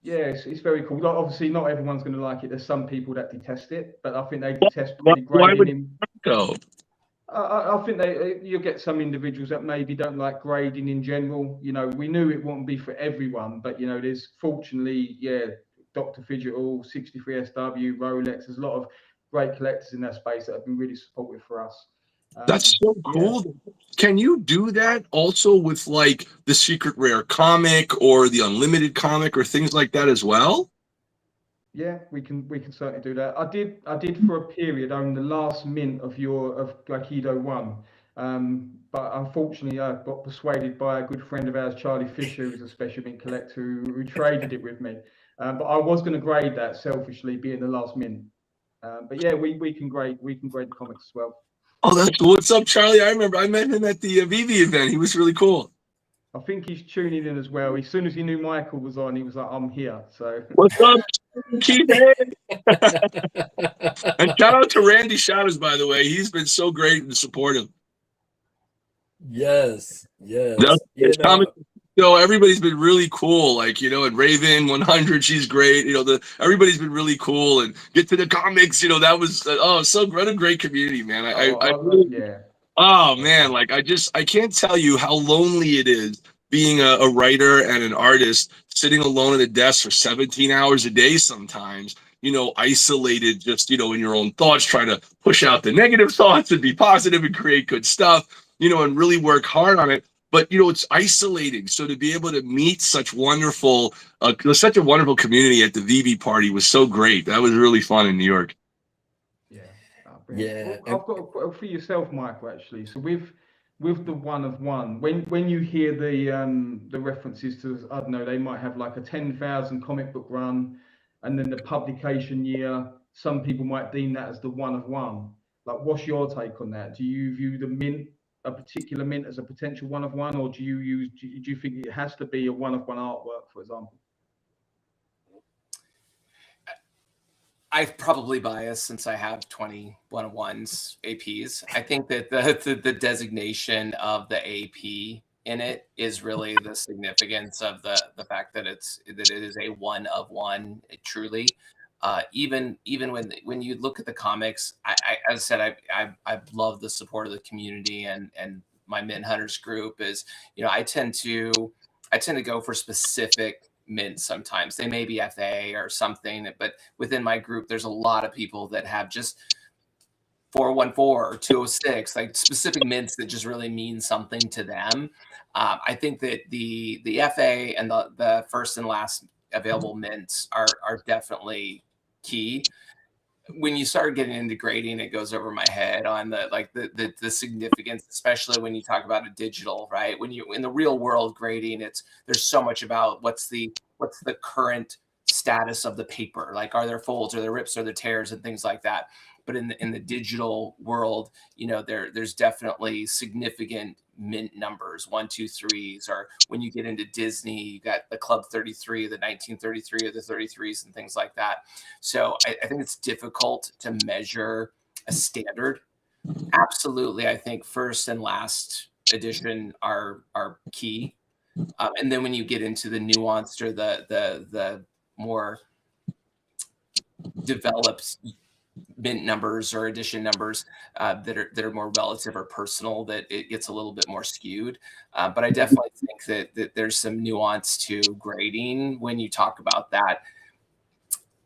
Yeah, it's very cool. Like, obviously, not everyone's going to like it. There's some people that detest it, but I think they detest probably Why would grading. go? I think you'll get some individuals that maybe don't like grading in general. You know, we knew it wouldn't be for everyone, but you know, there's fortunately, yeah, Dr. Fidgetal, 63SW, Rolex. There's a lot of great collectors in that space that have been really supportive for us. That's so cool. Yeah. Can you do that also with like the Secret Rare comic or the Unlimited comic or things like that as well? Yeah, we can certainly do that. I did for a period own the last mint of Aikido 1. But unfortunately I got persuaded by a good friend of ours, Charlie Fisher, who's a special mint collector, who traded it with me. But I was going to grade that selfishly, being the last mint. But yeah, we can grade the comics as well. Oh, that's cool. What's up, Charlie? I remember I met him at the VeVe event. He was really cool. I think he's tuning in as well. As soon as he knew Michael was on, he was like, "I'm here." So what's up, Keith? And shout out to Randy Shadows, by the way. He's been so great and supportive. Yes. So everybody's been really cool. Like, you know, and Raven 100, she's great. You know, everybody's been really cool. And get to the comics. You know, that was what a great community, man. Oh man, like I can't tell you how lonely it is being a writer and an artist, sitting alone at a desk for 17 hours a day sometimes, you know, isolated, just, you know, in your own thoughts, trying to push out the negative thoughts and be positive and create good stuff, you know, and really work hard on it. But, you know, it's isolating. So to be able to meet such a wonderful community at the VeVe party was so great. That was really fun in New York. Yeah. Well, I've got for yourself, Michael, actually. So with the 1 of 1, when you hear the references to, I don't know, they might have like a 10,000 comic book run, and then the publication year, some people might deem that as the 1 of 1. Like, what's your take on that? Do you view a particular mint as a potential 1 of 1, or do you think it has to be a 1 of 1 artwork, for example? I've probably biased since I have 20 1-of-1s APs. I think that the designation of the AP in it is really the significance of the fact that it is a 1 of 1 truly. Even when you look at the comics, as I said, I love the support of the community, and my Mint Hunters group is, you know, I tend to go for specific mint. Sometimes they may be FA or something, but within my group there's a lot of people that have just 414 or 206, like specific mints that just really mean something to them. I think that the FA and the first and last available mints are definitely key. When you start getting into grading, it goes over my head on the significance, especially when you talk about a digital, right? When you in the real world grading, there's so much about what's the current status of the paper, like are there folds, are there rips, are there tears, and things like that. But in the digital world, you know, there's definitely significant mint numbers, 1, 2, 3s, or when you get into Disney, you got the Club 33, the 1933, or the 33s, and things like that. So I think it's difficult to measure a standard. Absolutely, I think first and last edition are key, and then when you get into the nuanced or the more developed mint numbers or edition numbers that are more relative or personal, that it gets a little bit more skewed. But I definitely think that there's some nuance to grading when you talk about that.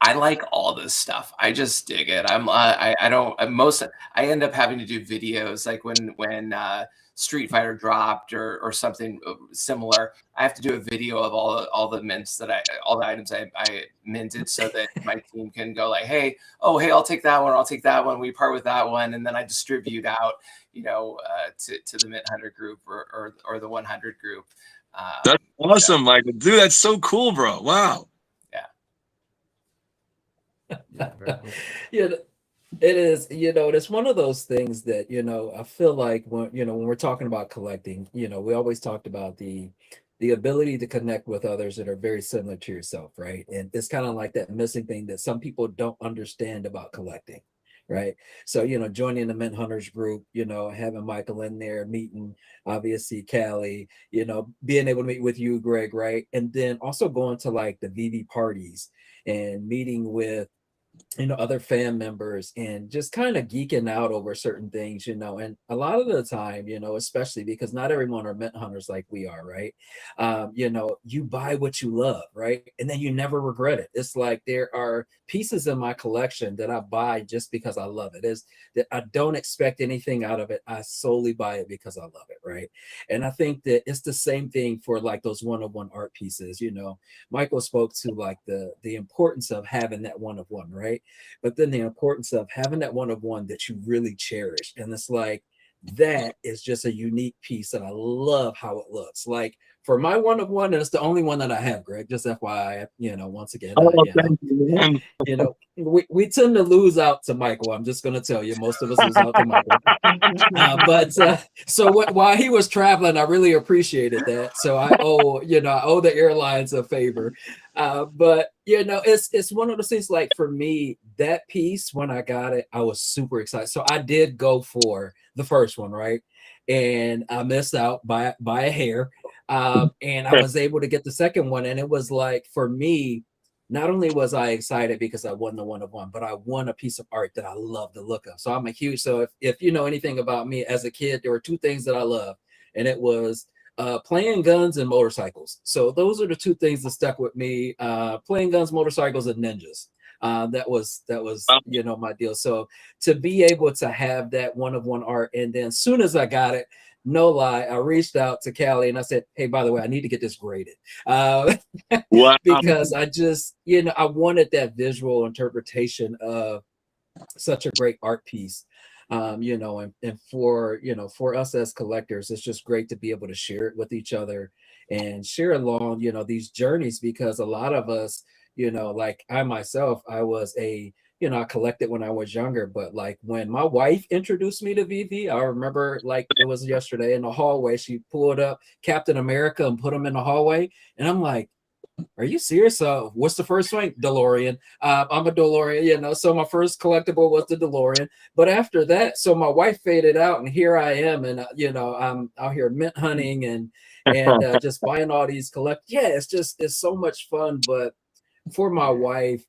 I like all this stuff. I just dig it. I don't I end up having to do videos like when Street Fighter dropped or something similar. I have to do a video of all the mints that all the items I minted so that my team can go like, hey, I'll take that one, I'll take that one. We part with that one, and then I distribute out, to the Mint 100 group or the 100 group. That's awesome, Michael. Dude, that's so cool, bro. Wow. Yeah, very cool. Yeah, it is, it's one of those things that, I feel like when we're talking about collecting, we always talked about the ability to connect with others that are very similar to yourself, right? And it's kind of like that missing thing that some people don't understand about collecting, right? So, joining the Mint Hunters group, having Michael in there, meeting obviously Callie, being able to meet with you, Greg, right? And then also going to like the VeVe parties and meeting with other fan members and just kind of geeking out over certain things, and a lot of the time, especially because not everyone are mint hunters like we are, right? You buy what you love, right? And then you never regret it. It's like there are pieces in my collection that I buy just because I love it. Is that I don't expect anything out of it. I solely buy it because I love it, right? And I think that it's the same thing for like those one-of-one art pieces. Michael spoke to like the importance of having that one-of-one, right? But then the importance of having that one-of-one that you really cherish. And it's like, that is just a unique piece, and I love how it looks. Like for my one-of-one, and it's the only one that I have, Greg, just FYI, once again, Thank you, man. we tend to lose out to Michael. I'm just going to tell you, most of us lose out to Michael. So while he was traveling, I really appreciated that. So I owe the airlines a favor. But it's one of those things. Like for me, that piece, when I got it, I was super excited. So I did go for the first one, right? And I missed out by a hair. And I was able to get the second one, and it was like, for me, not only was I excited because I won the one-of-one, but I won a piece of art that I love the look of. So I'm a huge, so if you know anything about me as a kid, there were two things that I loved, and it was playing guns and motorcycles. So those are the two things that stuck with me, playing guns, motorcycles, and ninjas. That was my deal. So to be able to have that one-of-one art, and then as soon as I got it, no lie, I reached out to Callie and I said, hey, by the way, I need to get this graded. Wow. Because I just, I wanted that visual interpretation of such a great art piece. And for us as collectors, it's just great to be able to share it with each other and share along, these journeys, because a lot of us, like I myself, I was I collected when I was younger, but like when my wife introduced me to VeVe, I remember like it was yesterday in the hallway, she pulled up Captain America and put him in the hallway. And I'm like, are you serious? What's the first one? DeLorean. I'm a DeLorean, so my first collectible was the DeLorean. But after that, so my wife faded out, and here I am, and I'm out here mint hunting and just buying all these it's so much fun. But for my wife,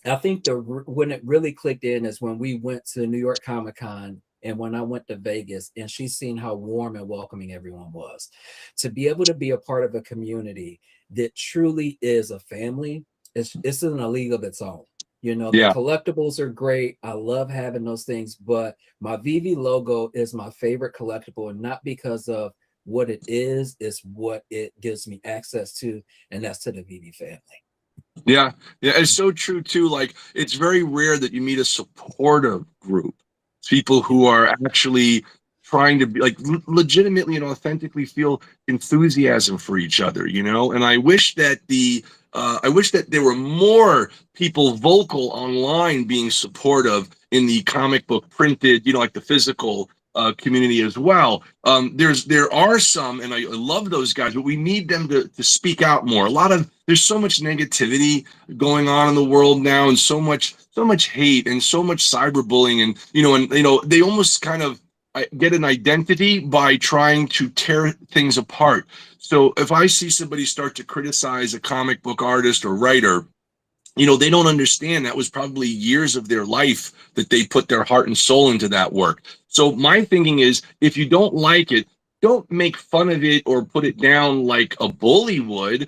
I think when it really clicked in is when we went to New York Comic-Con, and when I went to Vegas, and she's seen how warm and welcoming everyone was. To be able to be a part of a community that truly is a family, it's in a league of its own. The collectibles are great. I love having those things, but my VeVe logo is my favorite collectible, and not because of what it is, it's what it gives me access to, and that's to the VeVe family. Yeah, it's so true too. Like, it's very rare that you meet a supportive group, people who are actually trying to be like legitimately and authentically feel enthusiasm for each other, And I wish that there were more people vocal online being supportive in the comic book printed, like the physical community as well. There are some, and I love those guys, but we need them to speak out more. There's so much negativity going on in the world now, and so much hate and so much cyberbullying, and they almost kind of get an identity by trying to tear things apart. So if I see somebody start to criticize a comic book artist or writer, they don't understand that was probably years of their life that they put their heart and soul into that work. So my thinking is, if you don't like it, don't make fun of it or put it down like a bully would.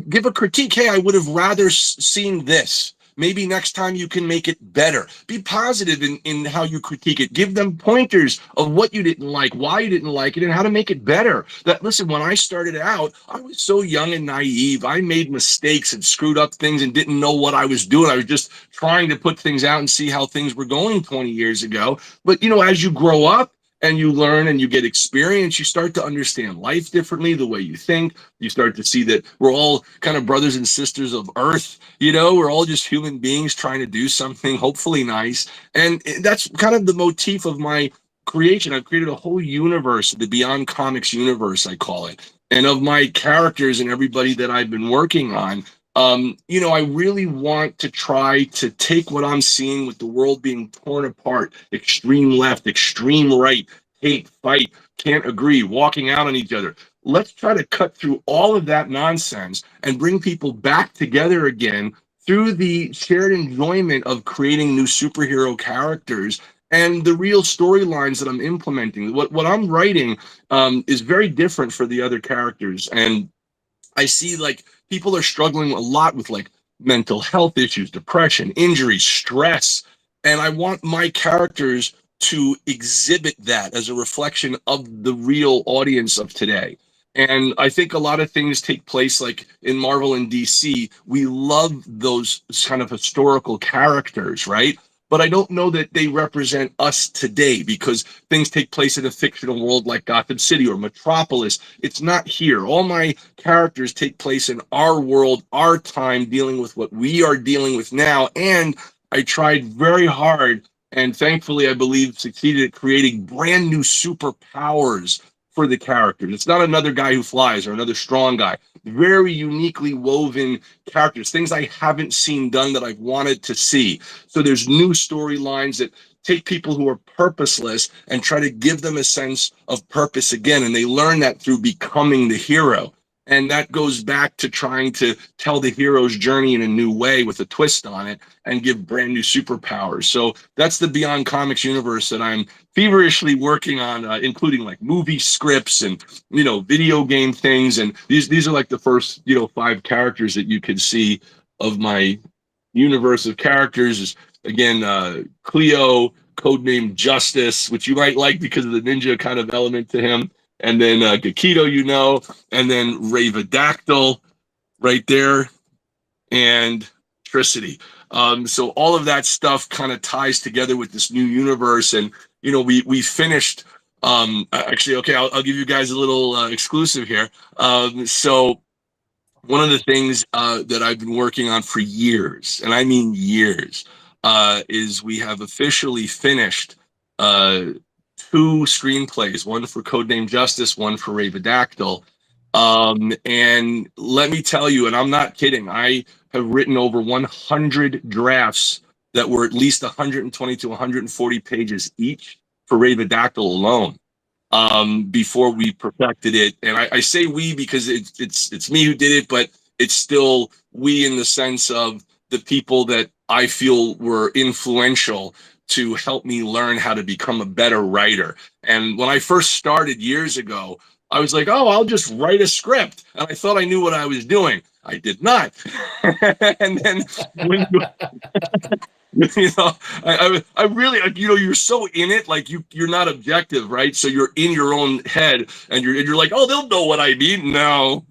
Give a critique. Hey, I would have rather seen this. Maybe next time you can make it better. Be positive in how you critique it. Give them pointers of what you didn't like, why you didn't like it, and how to make it better. That, listen, when I started out, I was so young and naive. I made mistakes and screwed up things and didn't know what I was doing. I was just trying to put things out and see how things were going 20 years ago. But, you know, as you grow up, and you learn and you get experience, you start to understand life differently, the way you think. You start to see that we're all kind of brothers and sisters of Earth. You know, we're all just human beings trying to do something hopefully nice. And that's kind of the motif of my creation. I've created a whole universe, the Beyond Comics universe, I call it. And of my characters and everybody that I've been working on, you know, I really want to try to take what I'm seeing with the world being torn apart, extreme left, extreme right, hate, fight, can't agree, walking out on each other. Let's try to cut through all of that nonsense and bring people back together again through the shared enjoyment of creating new superhero characters and the real storylines that I'm implementing. What I'm writing is very different for the other characters. And I see like people are struggling a lot with like mental health issues, depression, injury, stress. And I want my characters to exhibit that as a reflection of the real audience of today. And I think a lot of things take place like in Marvel and DC. We love those kind of historical characters, right? But I don't know that they represent us today because things take place in a fictional world like Gotham City or Metropolis. It's not here. All my characters take place in our world, our time, dealing with what we are dealing with now. And I tried very hard and thankfully, I believe, succeeded at creating brand new superpowers for the characters. It's not another guy who flies or another strong guy. Very uniquely woven characters, things I haven't seen done that I've wanted to see. So there's new storylines that take people who are purposeless and try to give them a sense of purpose again. And they learn that through becoming the hero. And that goes back to trying to tell the hero's journey in a new way with a twist on it and give brand new superpowers. So that's the Beyond Comics universe that I'm feverishly working on, including like movie scripts and, you know, video game things. And these are like the first, you know, 5 characters that you could see of my universe of characters. Again, Cleo, codename Justice, which you might like because of the ninja kind of element to him. And then Gakido, you know, and then Ravedactyl right there, and Tricity. So all of that stuff kind of ties together with this new universe. And, you know, we finished, actually, okay, I'll give you guys a little exclusive here. So one of the things that I've been working on for years, and I mean years, is we have officially finished 2 screenplays, one for Codename Justice, one for Ravedactyl. And let me tell you, and I'm not kidding, I have written over 100 drafts that were at least 120 to 140 pages each for Ravedactyl alone, before we perfected it. And I say we because it's me who did it, but it's still we in the sense of the people that I feel were influential to help me learn how to become a better writer. And when I first started years ago, I was like, oh, I'll just write a script. And I thought I knew what I was doing. I did not. And then when you know, I really, you know, you're so in it, like you're not objective, right? So you're in your own head, and you're like, oh, they'll know what I mean. No,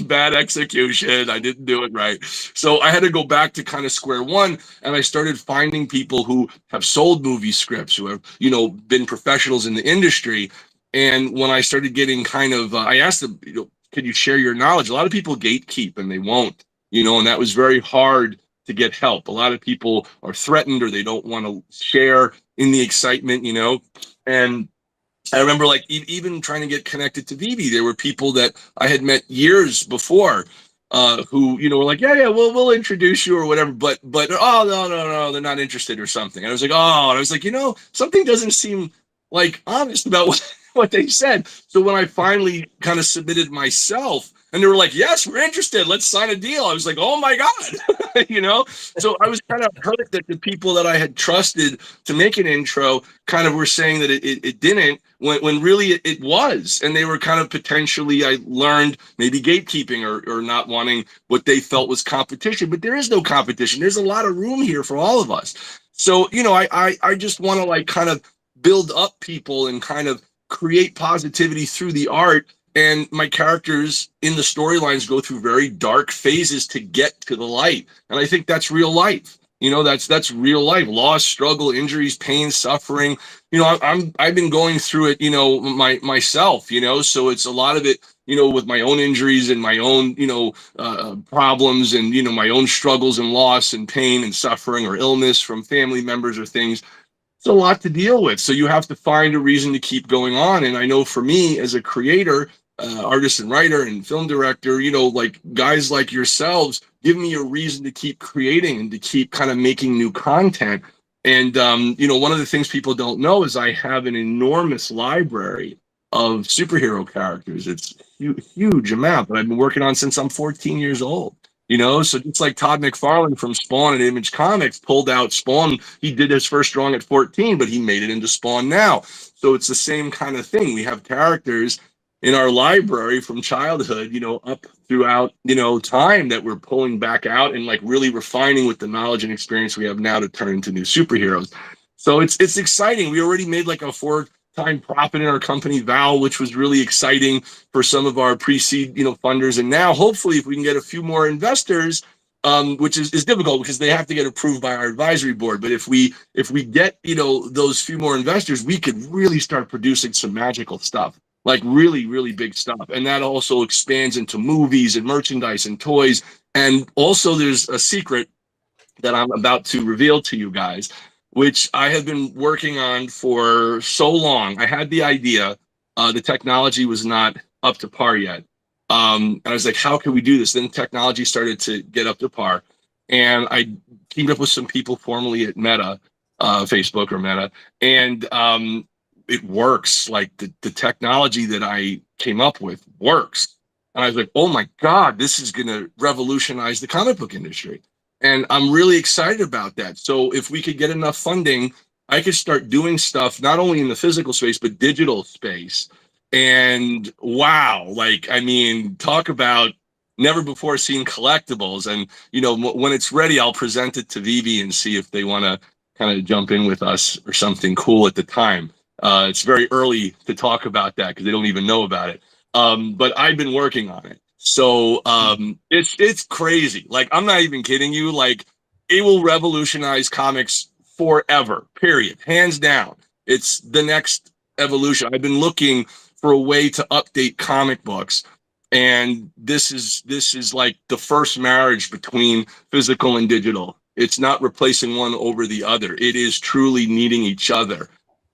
bad execution. I didn't do it right. So I had to go back to kind of square one, and I started finding people who have sold movie scripts, who have, you know, been professionals in the industry. And when I started getting kind of, I asked them, you know, can you share your knowledge? A lot of people gatekeep and they won't, you know, and that was very hard to get help. A lot of people are threatened or they don't want to share in the excitement, you know. And I remember like even trying to get connected to VeVe, there were people that I had met years before who, you know, were like, yeah, we'll introduce you or whatever, but oh, no, they're not interested or something. And I was like, oh, and I was like, you know, something doesn't seem like honest about what they said. So when I finally kind of submitted myself, And they were like, yes, we're interested. Let's sign a deal. I was like, oh my God, you know? So I was kind of hurt that the people that I had trusted to make an intro kind of were saying that it didn't, when really it was. And they were kind of potentially, I learned, maybe gatekeeping or not wanting what they felt was competition. But there is no competition. There's a lot of room here for all of us. So, you know, I just want to like kind of build up people and kind of create positivity through the art. And my characters in the storylines go through very dark phases to get to the light. And I think that's real life. You know, that's real life. Loss, struggle, injuries, pain, suffering. You know, I've been going through it, you know, myself, you know, so it's a lot of it, you know, with my own injuries and my own, you know, problems and, you know, my own struggles and loss and pain and suffering or illness from family members or things. It's a lot to deal with. So you have to find a reason to keep going on. And I know for me as a creator, artist and writer and film director, you know, like guys like yourselves give me a reason to keep creating and to keep kind of making new content. And, you know, one of the things people don't know is I have an enormous library of superhero characters. It's a huge amount that I've been working on since I'm 14 years old. You know, so just like Todd McFarlane from Spawn and Image Comics pulled out Spawn, he did his first drawing at 14, but he made it into Spawn now. So it's the same kind of thing. We have characters in our library from childhood, you know, up throughout, you know, time that we're pulling back out and like really refining with the knowledge and experience we have now to turn into new superheroes. So it's exciting. We already made like a 4-time profit in our company, Val, which was really exciting for some of our pre-seed, you know, funders. And now hopefully if we can get a few more investors, which is difficult because they have to get approved by our advisory board. But if we get, you know, those few more investors, we could really start producing some magical stuff, like really, really big stuff. And that also expands into movies and merchandise and toys. And also there's a secret that I'm about to reveal to you guys, which I have been working on for so long. I had the idea, the technology was not up to par yet. And I was like, how can we do this? Then technology started to get up to par. And I teamed up with some people formerly at Meta, Facebook or Meta. And it works. Like the technology that I came up with works. And I was like, oh my God, this is going to revolutionize the comic book industry. And I'm really excited about that. So if we could get enough funding, I could start doing stuff, not only in the physical space, but digital space. And wow, like, I mean, talk about never before seen collectibles. And, you know, when it's ready, I'll present it to VeVe and see if they want to kind of jump in with us or something cool at the time. It's very early to talk about that because they don't even know about it. But I've been working on it. So it's crazy. Like, I'm not even kidding you. Like, it will revolutionize comics forever, period. Hands down. It's the next evolution. I've been looking for a way to update comic books. And this is like the first marriage between physical and digital. It's not replacing one over the other. It is truly needing each other.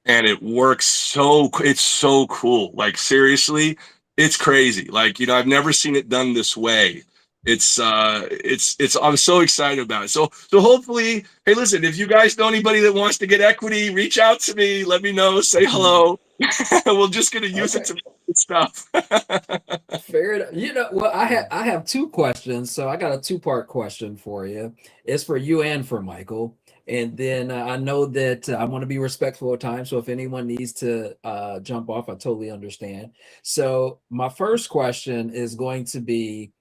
And it works it's so cool. Like, seriously, it's crazy. Like, you know, I've never seen it done this way. It's I'm so excited about it. So hopefully, hey, listen, if you guys know anybody that wants to get equity, reach out to me, let me know, say hello. We're just gonna use it to make stuff. Fair enough. You know, well, I have two questions, so I got a two-part question for you. It's for you and for Michael. And then I know that I want to be respectful of time. So if anyone needs to jump off, I totally understand. So my first question is going to be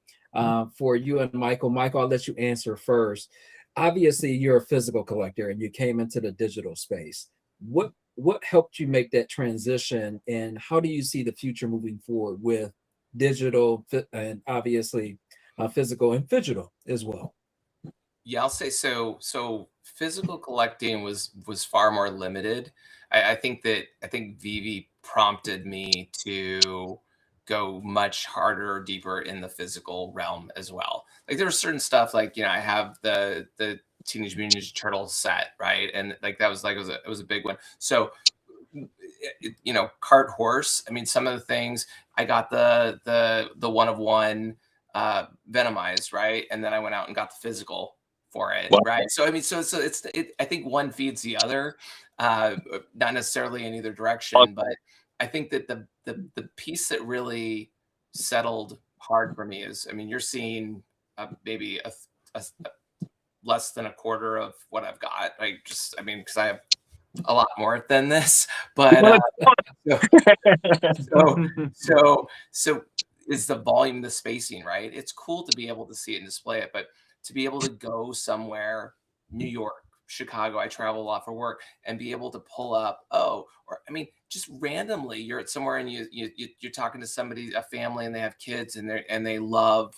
for you and Michael. Michael, I'll let you answer first. Obviously, you're a physical collector and you came into the digital space. What helped you make that transition, and how do you see the future moving forward with digital and obviously physical and digital as well? Yeah, I'll say so. So physical collecting was far more limited. I think VeVe prompted me to go much harder or deeper in the physical realm as well. Like, there was certain stuff, like, you know, I have the Teenage Mutant Ninja Turtles set, right? And like that was like it was a big one. So you know, cart horse. I mean, some of the things I got the 1 of 1 Venomized, right? And then I went out and got the physical for it, Wow. right? So I mean, so I think one feeds the other, not necessarily in either direction, but I think that the piece that really settled hard for me is, I mean, you're seeing maybe a less than a quarter of what I've got. I mean, because I have a lot more than this, but so is the volume, the spacing, right? It's cool to be able to see it and display it, but to be able to go somewhere, New York, Chicago, I travel a lot for work, and be able to pull up, or I mean, just randomly, you're at somewhere and you're talking to somebody, a family, and they have kids, and they love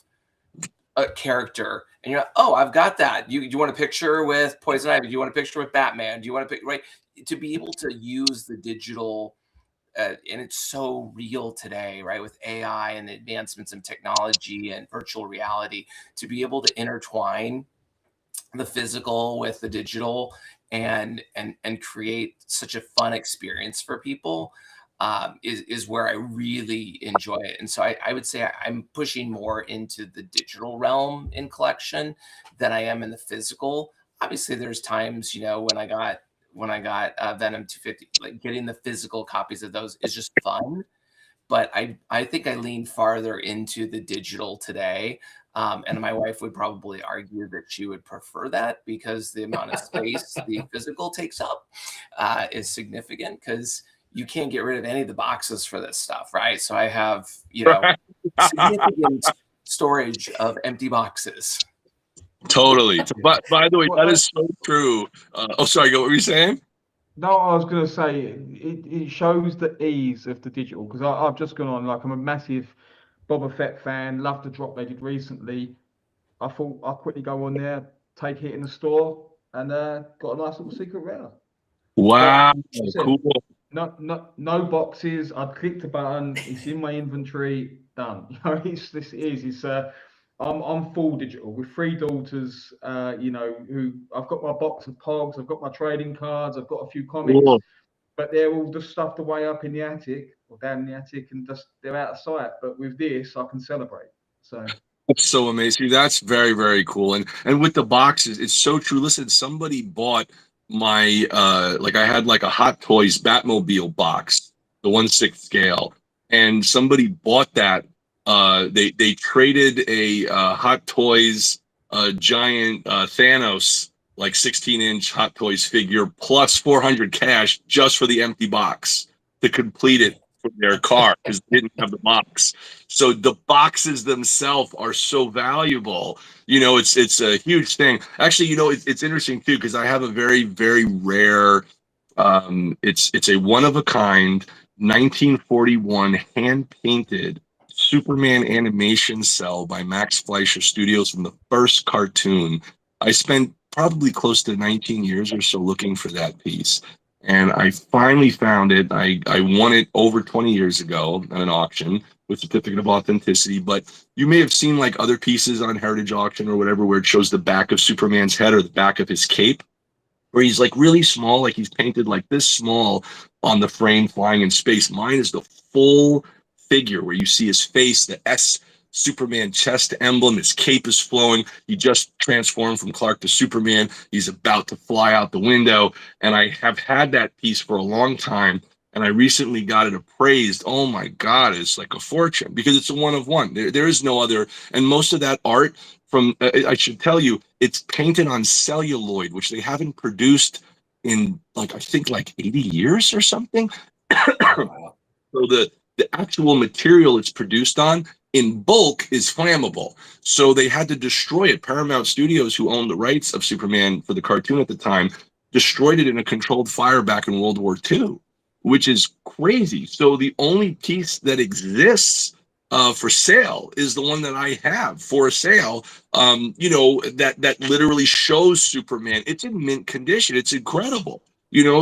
a character, and you're like, oh, I've got that. You want a picture with Poison Ivy? Do you want a picture with Batman? Do you want to pick, right? To be able to use the digital, and it's so real today, right? With AI and the advancements in technology and virtual reality, to be able to intertwine the physical with the digital and create such a fun experience for people is where I really enjoy it. And so I would say I'm pushing more into the digital realm in collection than I am in the physical. Obviously, there's times, when I got Venom 250, like getting the physical copies of those is just fun. But I think I lean farther into the digital today. And my wife would probably argue that she would prefer that because the amount of space the physical takes up is significant, because you can't get rid of any of the boxes for this stuff, right? So I have, significant storage of empty boxes. Totally. But by the way, that is so true. Sorry, what were you saying? No, I was going to say it shows the ease of the digital, because I've just gone on, like, I'm a massive Boba Fett fan, loved the drop they did recently. I thought I'd quickly go on there, take it in the store, and got a nice little secret rare. Wow, Said, cool. No boxes. I'd clicked a button. It's in my inventory. Done. I'm full digital with 3 daughters. Who I've got my box of Pogs. I've got my trading cards. I've got a few comics, Cool. but they're all just stuffed away up in the attic or down in the attic, and just they're out of sight. But with this, I can celebrate. So. That's so amazing. That's very, very cool. And with the boxes, it's so true. Listen, somebody bought my I had like a Hot Toys Batmobile box, the 1/6 scale, and somebody bought that. They traded a Hot Toys giant Thanos, like 16-inch Hot Toys figure, plus 400 cash just for the empty box to complete it for their car, because they didn't have the box. So the boxes themselves are so valuable. It's a huge thing. Actually, it's interesting too, because I have a very, very rare, it's a one of a kind 1941 hand painted Superman animation cell by Max Fleischer Studios from the first cartoon. I spent probably close to 19 years or so looking for that piece. And I finally found it. I won it over 20 years ago at an auction with certificate of authenticity. But you may have seen like other pieces on Heritage Auction or whatever, where it shows the back of Superman's head or the back of his cape, where he's like really small, like he's painted like this small on the frame flying in space. Mine is the full figure where you see his face, the S Superman chest emblem, his cape is flowing. He just transformed from Clark to Superman. He's about to fly out the window. And I have had that piece for a long time. And I recently got it appraised. Oh my God, it's like a fortune, because it's a one of one. There is no other. And most of that art from, I should tell you, it's painted on celluloid, which they haven't produced in I think 80 years or something. Wow. So the actual material it's produced on in bulk is flammable. So they had to destroy it. Paramount Studios, who owned the rights of Superman for the cartoon at the time, destroyed it in a controlled fire back in World War II, which is crazy. So the only piece that exists for sale is the one that I have for sale, that literally shows Superman. It's in mint condition. It's incredible.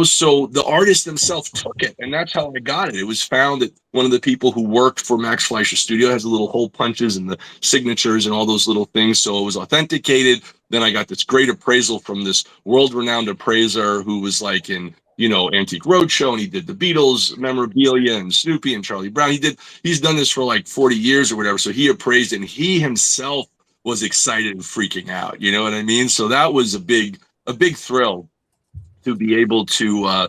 So the artist themselves took it, and that's how I got it. It was found that one of the people who worked for Max Fleischer Studio has the little hole punches and the signatures and all those little things. So it was authenticated. Then I got this great appraisal from this world-renowned appraiser who was like in, Antique Roadshow, and he did the Beatles memorabilia and Snoopy and Charlie Brown. He's done this for like 40 years or whatever. So he appraised it, and he himself was excited and freaking out. You know what I mean? So that was a big thrill to be able to,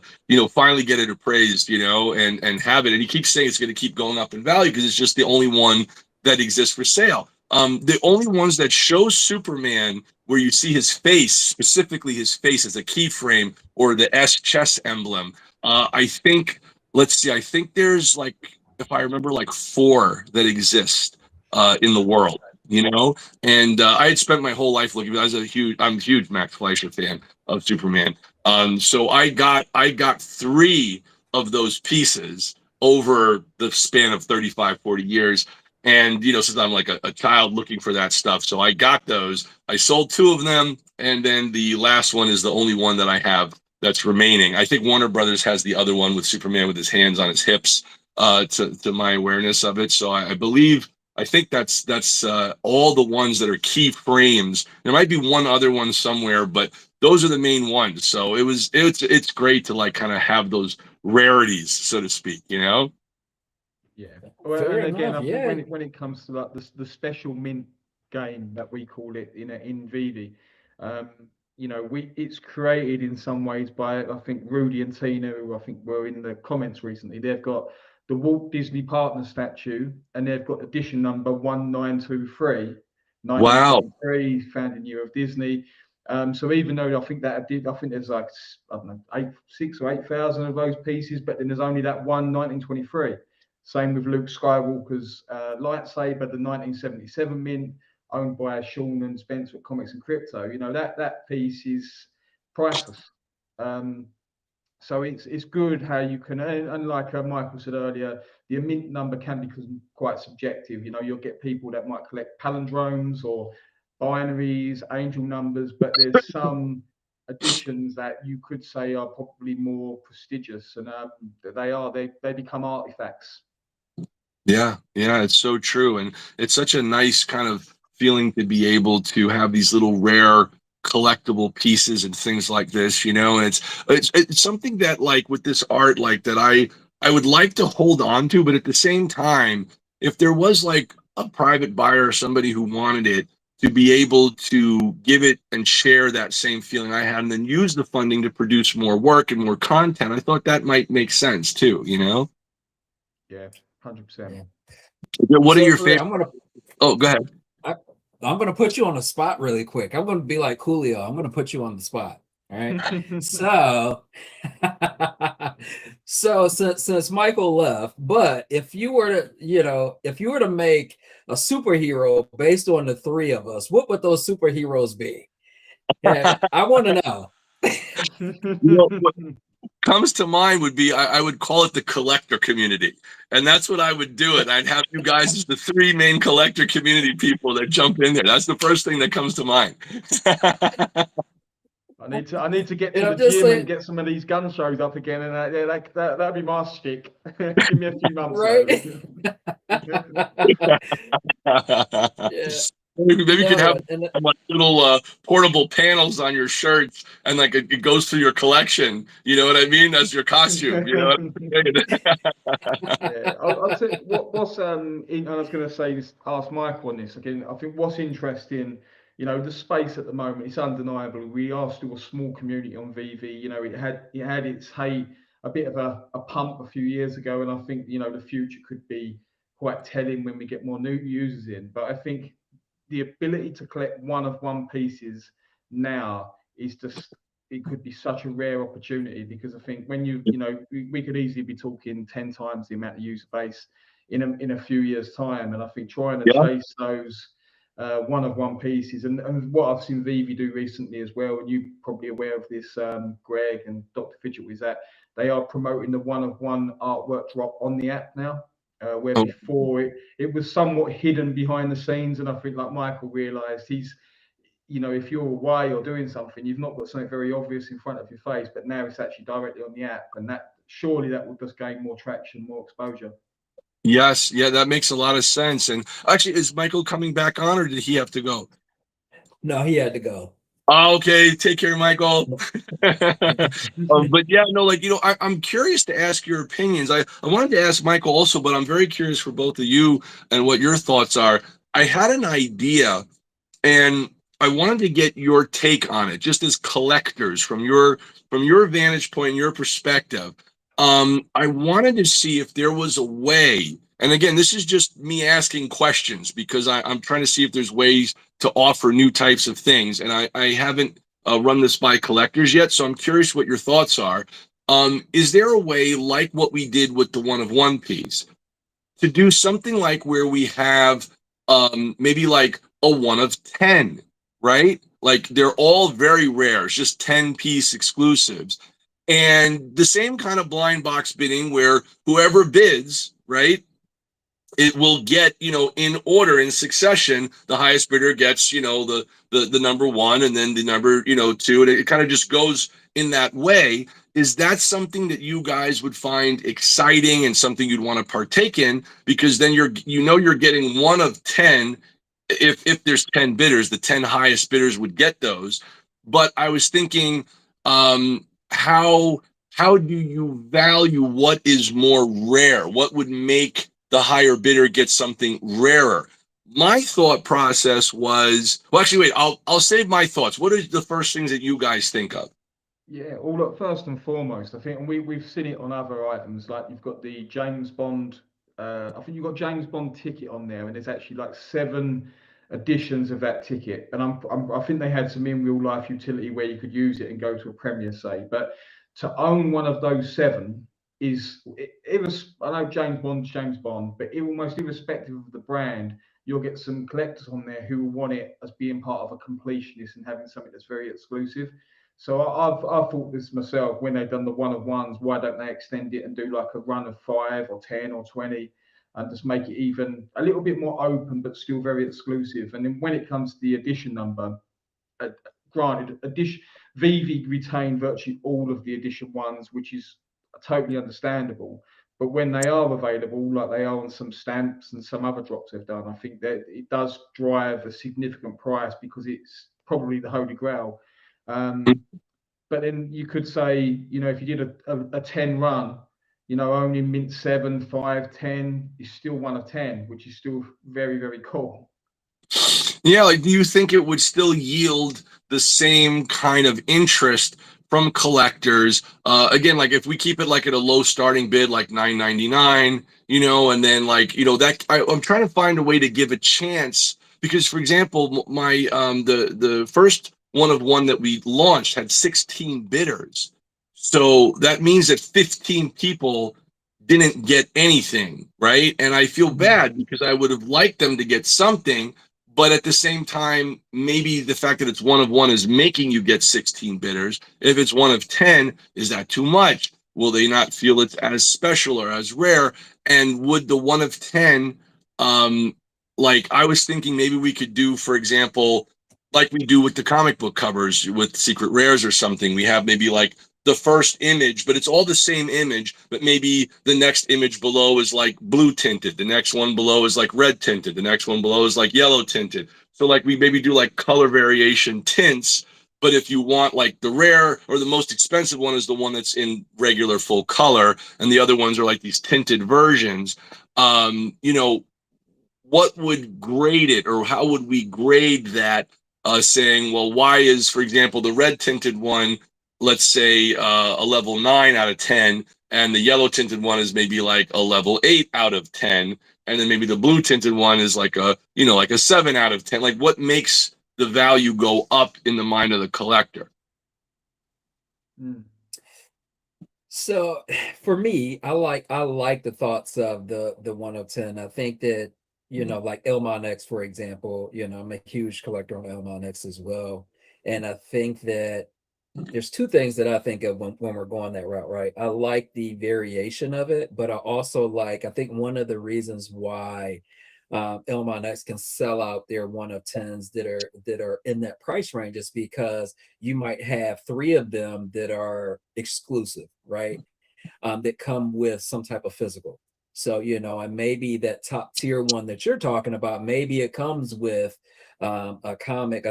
finally get it appraised, and have it. And he keeps saying it's going to keep going up in value because it's just the only one that exist for sale. The only ones that show Superman where you see his face, specifically his face as a keyframe or the S chess emblem. I think, let's see, I think there's like, if I remember, like 4 that exist in the world, you know? And I had spent my whole life looking, I'm a huge Max Fleischer fan of Superman. So I got 3 of those pieces over the span of 35, 40 years. And, you know, since I'm like a child looking for that stuff. So I got those. I sold 2 of them. And then the last one is the only one that I have that's remaining. I think Warner Brothers has the other one with Superman with his hands on his hips, to my awareness of it. So I believe, I think that's all the ones that are key frames. There might be one other one somewhere, but those are the main ones. So it's great to like kind of have those rarities, so to speak, you know? Yeah. Well, Fair and again, enough, I think yeah. when it comes to like the special mint game that we call it in VeVe, you know, it's created in some ways by, I think, Rudy and Tina, who I think were in the comments recently. They've got the Walt Disney Partner statue, and they've got edition number 1923. Wow. 1923, founding year of Disney. So even though I think there's like, I don't know, 6,000 or 8,000 of those pieces, but then there's only that one 1923. Same with Luke Skywalker's lightsaber, the 1977 mint, owned by Sean and Spencer at Comics and Crypto. You know, that piece is priceless. So it's good how you can, and like Michael said earlier, the mint number can become quite subjective. You know, you'll get people that might collect palindromes or binaries, angel numbers, but there's some additions that you could say are probably more prestigious, and they become artifacts. Yeah, it's so true. And it's such a nice kind of feeling to be able to have these little rare collectible pieces and things like this, you know. And it's something that, like, with this art, like, that I would like to hold on to, but at the same time, if there was like a private buyer or somebody who wanted it, to be able to give it and share that same feeling I had, and then use the funding to produce more work and more content, I thought that might make sense too, you know. Yeah, 100%. Yeah. What are So your Greg, favorite? Oh, go ahead. I'm gonna put you on the spot really quick. I'm gonna be like Coolio. I'm gonna put you on the spot. All right. So, so since Michael left, but if you were to, if you were to make a superhero based on the 3 of us, what would those superheroes be? Yeah, I want to know. You know, what comes to mind would be, I would call it the collector community, and that's what I would do it. I'd have you guys as the 3 main collector community people that jump in there. That's the first thing that comes to mind. I need to get to I'm the just gym saying, and get some of these gun shows up again, and that'd be my shtick. Give me a few months, right? Yeah. Maybe you could have and like little portable panels on your shirts, and like it goes through your collection. You know what I mean? As your costume. You know what I'm saying? Yeah, I'll tell you what's I was going to say this, ask Michael on this again. I think what's interesting, you know, the space at the moment, it's undeniable. We are still a small community on VeVe. You know, it had its height, a bit of a pump a few years ago, and I think, you know, the future could be quite telling when we get more new users in. But I think the ability to collect one-of-one pieces now is just, it could be such a rare opportunity, because I think when you know, we could easily be talking 10 times the amount of user base in a few years time, and I think trying to chase those one-of-one pieces, and what I've seen VeVe do recently as well, and you're probably aware of this, Greg and Dr. Fidget, is that they are promoting the one-of-one artwork drop on the app now. Where before it was somewhat hidden behind the scenes, and I think, like Michael realized, you know, if you're away or doing something, you've not got something very obvious in front of your face, but now it's actually directly on the app, and that surely that will just gain more traction, more exposure. Yes, yeah, that makes a lot of sense. And actually, is Michael coming back on, or did he have to go? No, he had to go. Okay, take care, Michael. But yeah, no, like, you know, I'm curious to ask your opinions. I wanted to ask Michael also, but I'm very curious for both of you and what your thoughts are. I had an idea, and I wanted to get your take on it, just as collectors, from your vantage point, your perspective. I wanted to see if there was a way And again, this is just me asking questions because I'm trying to see if there's ways to offer new types of things. And I haven't run this by collectors yet, so I'm curious what your thoughts are. Is there a way, like what we did with the one of one piece, to do something like where we have maybe like a one of 10, right? Like they're all very rare. It's just 10-piece exclusives. And the same kind of blind box bidding where whoever bids, right, it will get, in order, in succession, the highest bidder gets, the number one, and then the number, two, and it kind of just goes in that way. Is that something that you guys would find exciting and something you'd want to partake in? Because then you're getting one of 10. If there's 10 bidders, the 10 highest bidders would get those. But I was thinking, how do you value what is more rare? What would make the higher bidder get something rarer? My thought process was, well, actually, wait, I'll save my thoughts. What are the first things that you guys think of? Yeah, well, look, first and foremost, I think, and we've seen it on other items, like you've got the James Bond, I think you've got James Bond ticket on there, and there's actually like 7 editions of that ticket. And I think they had some in real life utility where you could use it and go to a premiere, say. But to own one of those 7 is, it was, I know James Bond, but almost irrespective of the brand, you'll get some collectors on there who will want it as being part of a completionist and having something that's very exclusive. So I've thought this myself when they've done the one of ones. Why don't they extend it and do like a run of 5 or 10 or 20, and just make it even a little bit more open, but still very exclusive? And then when it comes to the edition number, granted, VeVe retain virtually all of the edition ones, which is totally understandable. But when they are available, like they are on some stamps and some other drops they've done, I think that it does drive a significant price because it's probably the holy grail. But then you could say, if you did a 10 run, only mint 7, 5, 10 is still one of 10, which is still very, very cool. Yeah, like, do you think it would still yield the same kind of interest from collectors? Again, like if we keep it like at a low starting bid, like $9.99, and then like, that I'm trying to find a way to give a chance because, for example, my the first one of one that we launched had 16 bidders. So that means that 15 people didn't get anything, right? And I feel bad because I would have liked them to get something, but at the same time, maybe the fact that it's one of one is making you get 16 bidders. If it's one of 10, is that too much? Will they not feel it's as special or as rare? And would the one of 10, like I was thinking maybe we could do, for example, like we do with the comic book covers with Secret Rares or something. We have maybe like the first image, but it's all the same image, but maybe the next image below is like blue tinted. The next one below is like red tinted. The next one below is like yellow tinted. So like we maybe do like color variation tints, but if you want like the rare or the most expensive one is the one that's in regular full color, and the other ones are like these tinted versions. What would grade it, or how would we grade that? Saying, well, why is, for example, the red tinted one, let's say a level 9 out of 10, and the yellow tinted one is maybe like a level 8 out of 10, and then maybe the blue tinted one is like a 7 out of 10. Like, what makes the value go up in the mind of the collector? So for me, I like the thoughts of the 1 of 10. I think that, like Elmon X, for example, I'm a huge collector on Elmon X as well. And I think that there's 2 things that I think of when we're going that route, right? I like the variation of it, but I think one of the reasons why Elmon X can sell out their 1 of 10s that are in that price range is because you might have 3 of them that are exclusive, right? That come with some type of physical. So, and maybe that top tier one that you're talking about, maybe it comes with a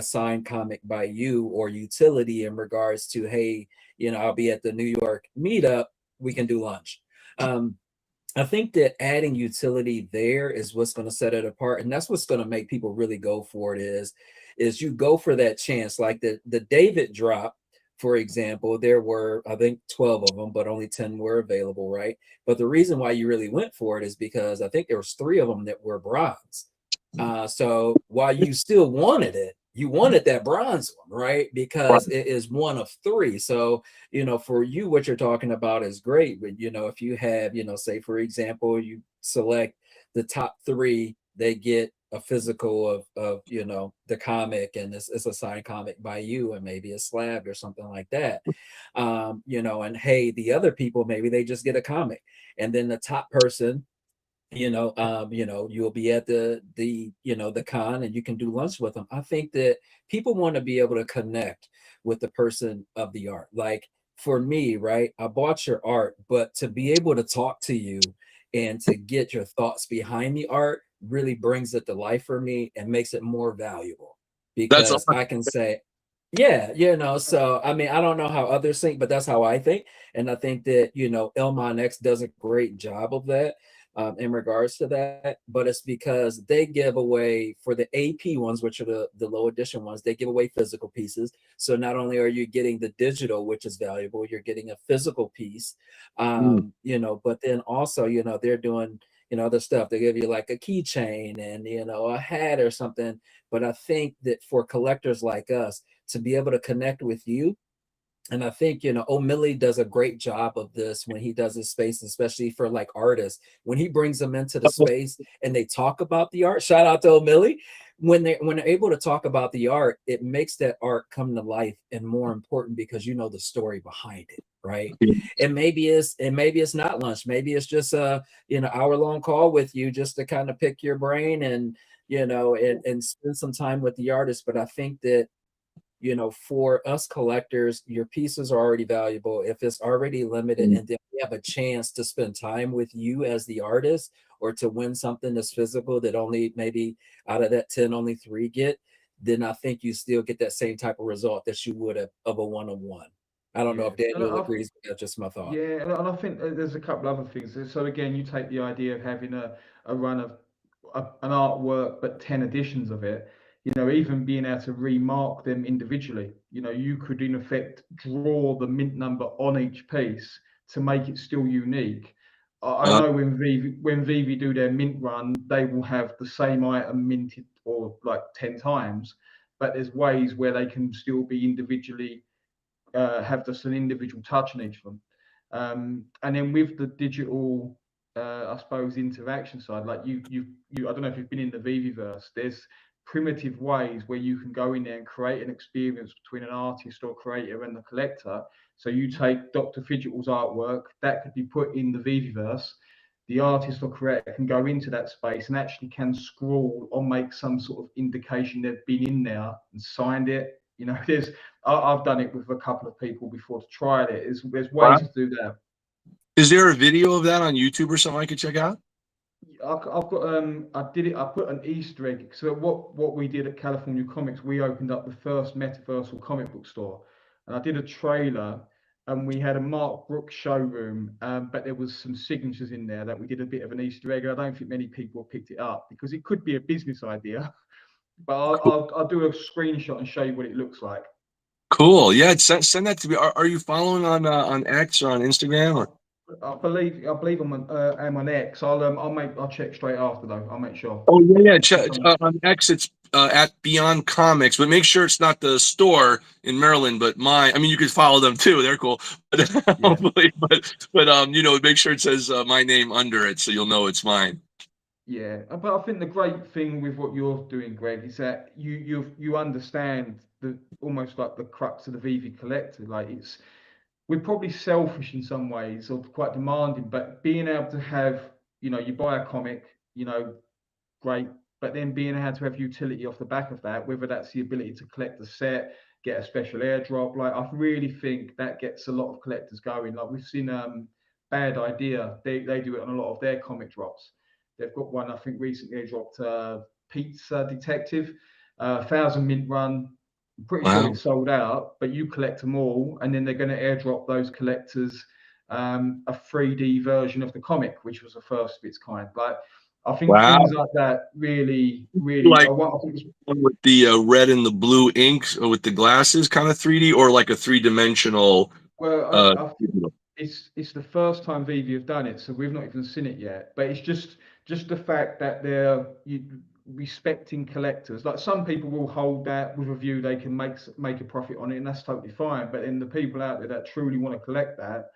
signed comic by you or utility in regards to, hey, I'll be at the New York meetup, we can do lunch. I think that adding utility there is what's going to set it apart. And that's what's going to make people really go for it is you go for that chance. Like the David drop for example, there were, I think, 12 of them, but only 10 were available, right? But the reason why you really went for it is because I think there was 3 of them that were bronze. So while you still wanted it, you wanted that bronze one, right? Because it is one of 3. So, you know, for you, what you're talking about is great. But, you know, if you have, you know, say, for example, you select the top 3, they get a physical of you know, the comic, and it's a signed comic by you, and maybe a slab or something like that. You know, and hey, the other people, maybe they just get a comic, and then the top person, you know, you'll be at the you know, the con, and you can do lunch with them. I think that people want to be able to connect with the person of the art. Like for me, right, I bought your art, but to be able to talk to you and to get your thoughts behind the art really brings it to life for me and makes it more valuable, That's because I can say, yeah, you know, so I mean, I don't know how others think, but that's how I think. And I think that, you know, Elmon X does a great job of that, in regards to that. But it's because they give away, for the AP ones, which are the low edition ones, they give away physical pieces. So not only are you getting the digital, which is valuable, you're getting a physical piece, you know, but then also, you know, they're doing, you know, other stuff. They give you like a keychain and, you know, a hat or something. But I think that for collectors like us to be able to connect with you, and I think, you know, O'Malley does a great job of this when he does his space, especially for like artists. When he brings them into the space and they talk about the art, shout out to O'Malley. When they're able to talk about the art, it makes that art come to life and more important because you know the story behind it, right? And maybe it's not lunch. Maybe it's just a, you know, hour-long call with you just to kind of pick your brain and, you know, and spend some time with the artist. But I think that, you know, for us collectors, your pieces are already valuable. If it's already limited and then we have a chance to spend time with you as the artist, or to win something that's physical that only maybe out of that 10, only 3 get, then I think you still get that same type of result that you would have of a one-on-one. I don't know Yeah, if and Daniel agrees, but that's just my thought. yeah, and I think there's a couple other things. So again, you take the idea of having a run of an artwork, but 10 editions of it. You know, even being able to remark them individually. You know, you could in effect draw the mint number on each piece to make it still unique. I Uh, know when VeVe do their mint run, they will have the same item minted or like 10 times, but there's ways where they can still be individually have just an individual touch on each of them. And then with the digital, I suppose, interaction side, like I don't know if you've been in the VeVeverse, there's primitive ways where you can go in there and create an experience between an artist or creator and the collector. So you take Dr. Fidgetal's artwork, that could be put in the VeVeverse. The artist or creator can go into that space and actually can scroll or make some sort of indication they've been in there and signed it. You know, I've done it with a couple of people before to try it. There's wow. ways to do that. Is there a video of that on YouTube or something I could check out? I've got I did it. I put an Easter egg. So what we did at California Comics, we opened up the first metaversal comic book store, and I did a trailer, and we had a Mark Brooks showroom, but there was some signatures in there that we did a bit of an Easter egg. I don't think many people have picked it up because it could be a business idea, but I'll do a screenshot and show you what it looks like. Cool. Yeah, send that to me. Are you following on X or on Instagram or? I'm on X. I'll check straight after though. I'll make sure. Oh yeah. On X, it's at Beyond Comics, but make sure it's not the store in Maryland, but mine. I mean, you could follow them too; they're cool. But Yeah. you know, make sure it says my name under it, so you'll know it's mine. Yeah, but I think the great thing with what you're doing, Greg, is that you understand the almost like the crux of the VeVe collector. Like we're probably selfish in some ways or quite demanding, but being able to have, you know, you buy a comic, you know, great. But then being able to have utility off the back of that, whether that's the ability to collect a set, get a special airdrop, like I really think that gets a lot of collectors going. Like we've seen Bad Idea, they do it on a lot of their comic drops. They've got one, I think recently they dropped Pizza Detective, 1,000 mint run. I'm pretty sure Wow. it's sold out, but you collect them all, and then they're going to airdrop those collectors a 3D version of the comic, which was the first of its kind. Like I think Wow. things like that really, Like I think one with the red and the blue ink with the glasses, kind of 3D, or like a three-dimensional. well, I it's the first time VeVe have done it, so we've not even seen it yet. But it's just the fact that they're respecting collectors. Like some people will hold that with a view they can make a profit on it, and that's totally fine. But then the people out there that truly want to collect that,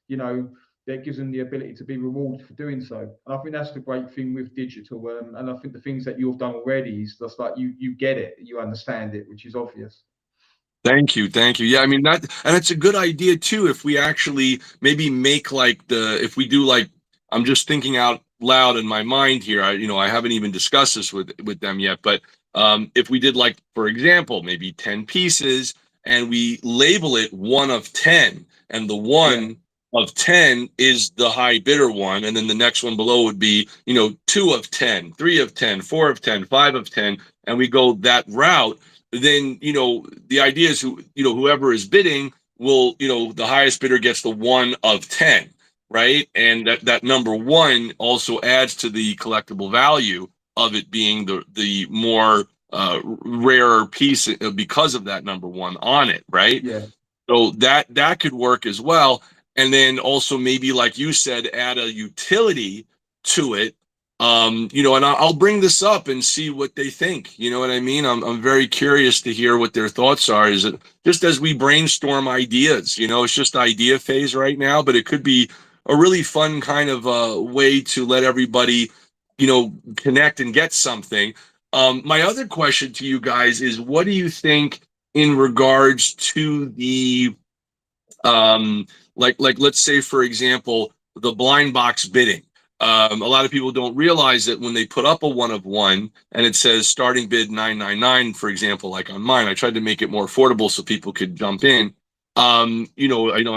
you know, that gives them the ability to be rewarded for doing so. And I think that's the great thing with digital. And I think the things that you've done already is just like you get it, you understand it, which is obvious. Thank you, thank you. Yeah, I mean that, and it's a good idea too. If we actually maybe make like if we do like, I'm just thinking out loud in my mind here. I haven't even discussed this with them yet, but if we did like, for example, maybe 10 pieces, and we label it 1 of 10, and the one of 10 is the high bidder one, and then the next one below would be 2 of 10, 3 of 10, 4 of 10, 5 of 10, and we go that route. Then the idea is whoever is bidding will, the highest bidder gets the 1 of 10, right? And that number one also adds to the collectible value of it being the more rarer piece because of that number one on it, right? Yeah. So that could work as well. And then also maybe, like you said, add a utility to it. And I'll bring this up and see what they think. You know what I mean? I'm very curious to hear what their thoughts are. Is it just as we brainstorm ideas? It's just idea phase right now, but it could be a really fun kind of way to let everybody, connect and get something. My other question to you guys is, what do you think in regards to the like let's say, for example, the blind box bidding? A lot of people don't realize that when they put up a 1 of 1 and it says starting bid 999, for example, like on mine, I tried to make it more affordable so people could jump in. I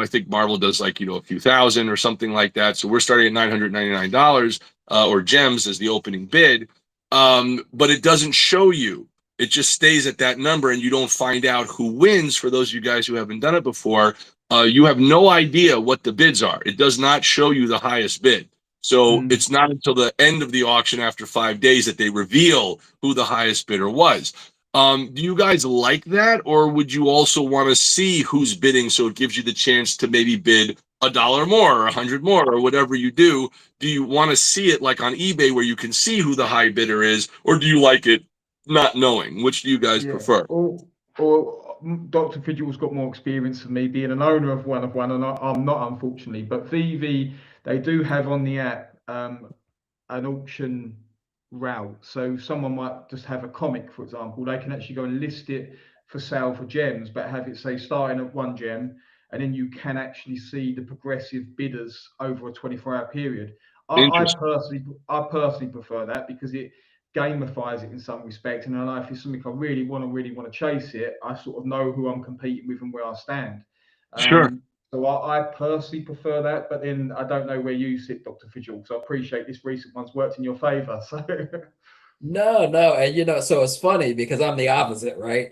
think Marvel does like, a few thousand or something like that. So we're starting at $999 or gems as the opening bid. But it doesn't show you. It just stays at that number, and you don't find out who wins. For those of you guys who haven't done it before, you have no idea what the bids are. It does not show you the highest bid. So it's not until the end of the auction after 5 days that they reveal who the highest bidder was. Do you guys like that, or would you also want to see who's bidding so it gives you the chance to maybe bid $1 more or 100 more or whatever you do? Do you want to see it like on eBay where you can see who the high bidder is, or do you like it not knowing? Which do you guys prefer? Or Dr. Fidgel's got more experience than me, being an owner of 1 of 1, and I'm not, unfortunately. But VeVe, they do have on the app an auction route. So someone might just have a comic, for example. They can actually go and list it for sale for gems, but have it say starting at 1 gem, and then you can actually see the progressive bidders over a 24-hour period. I personally prefer that because it gamifies it in some respect, and I know if it's something I really want to chase it, I sort of know who I'm competing with and where I stand. Sure. So I personally prefer that, but then I don't know where you sit, Dr. Fidgel. So I appreciate this recent one's worked in your favor. So No, and so it's funny because I'm the opposite, right?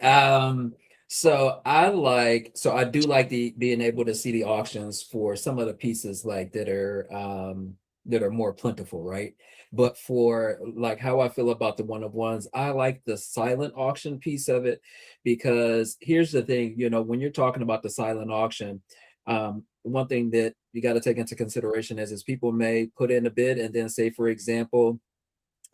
So I do like being able to see the auctions for some of the pieces like that are more plentiful, right? But for like how I feel about the 1 of 1s, I like the silent auction piece of it, because here's the thing, when you're talking about the silent auction, one thing that you got to take into consideration is people may put in a bid and then say, for example,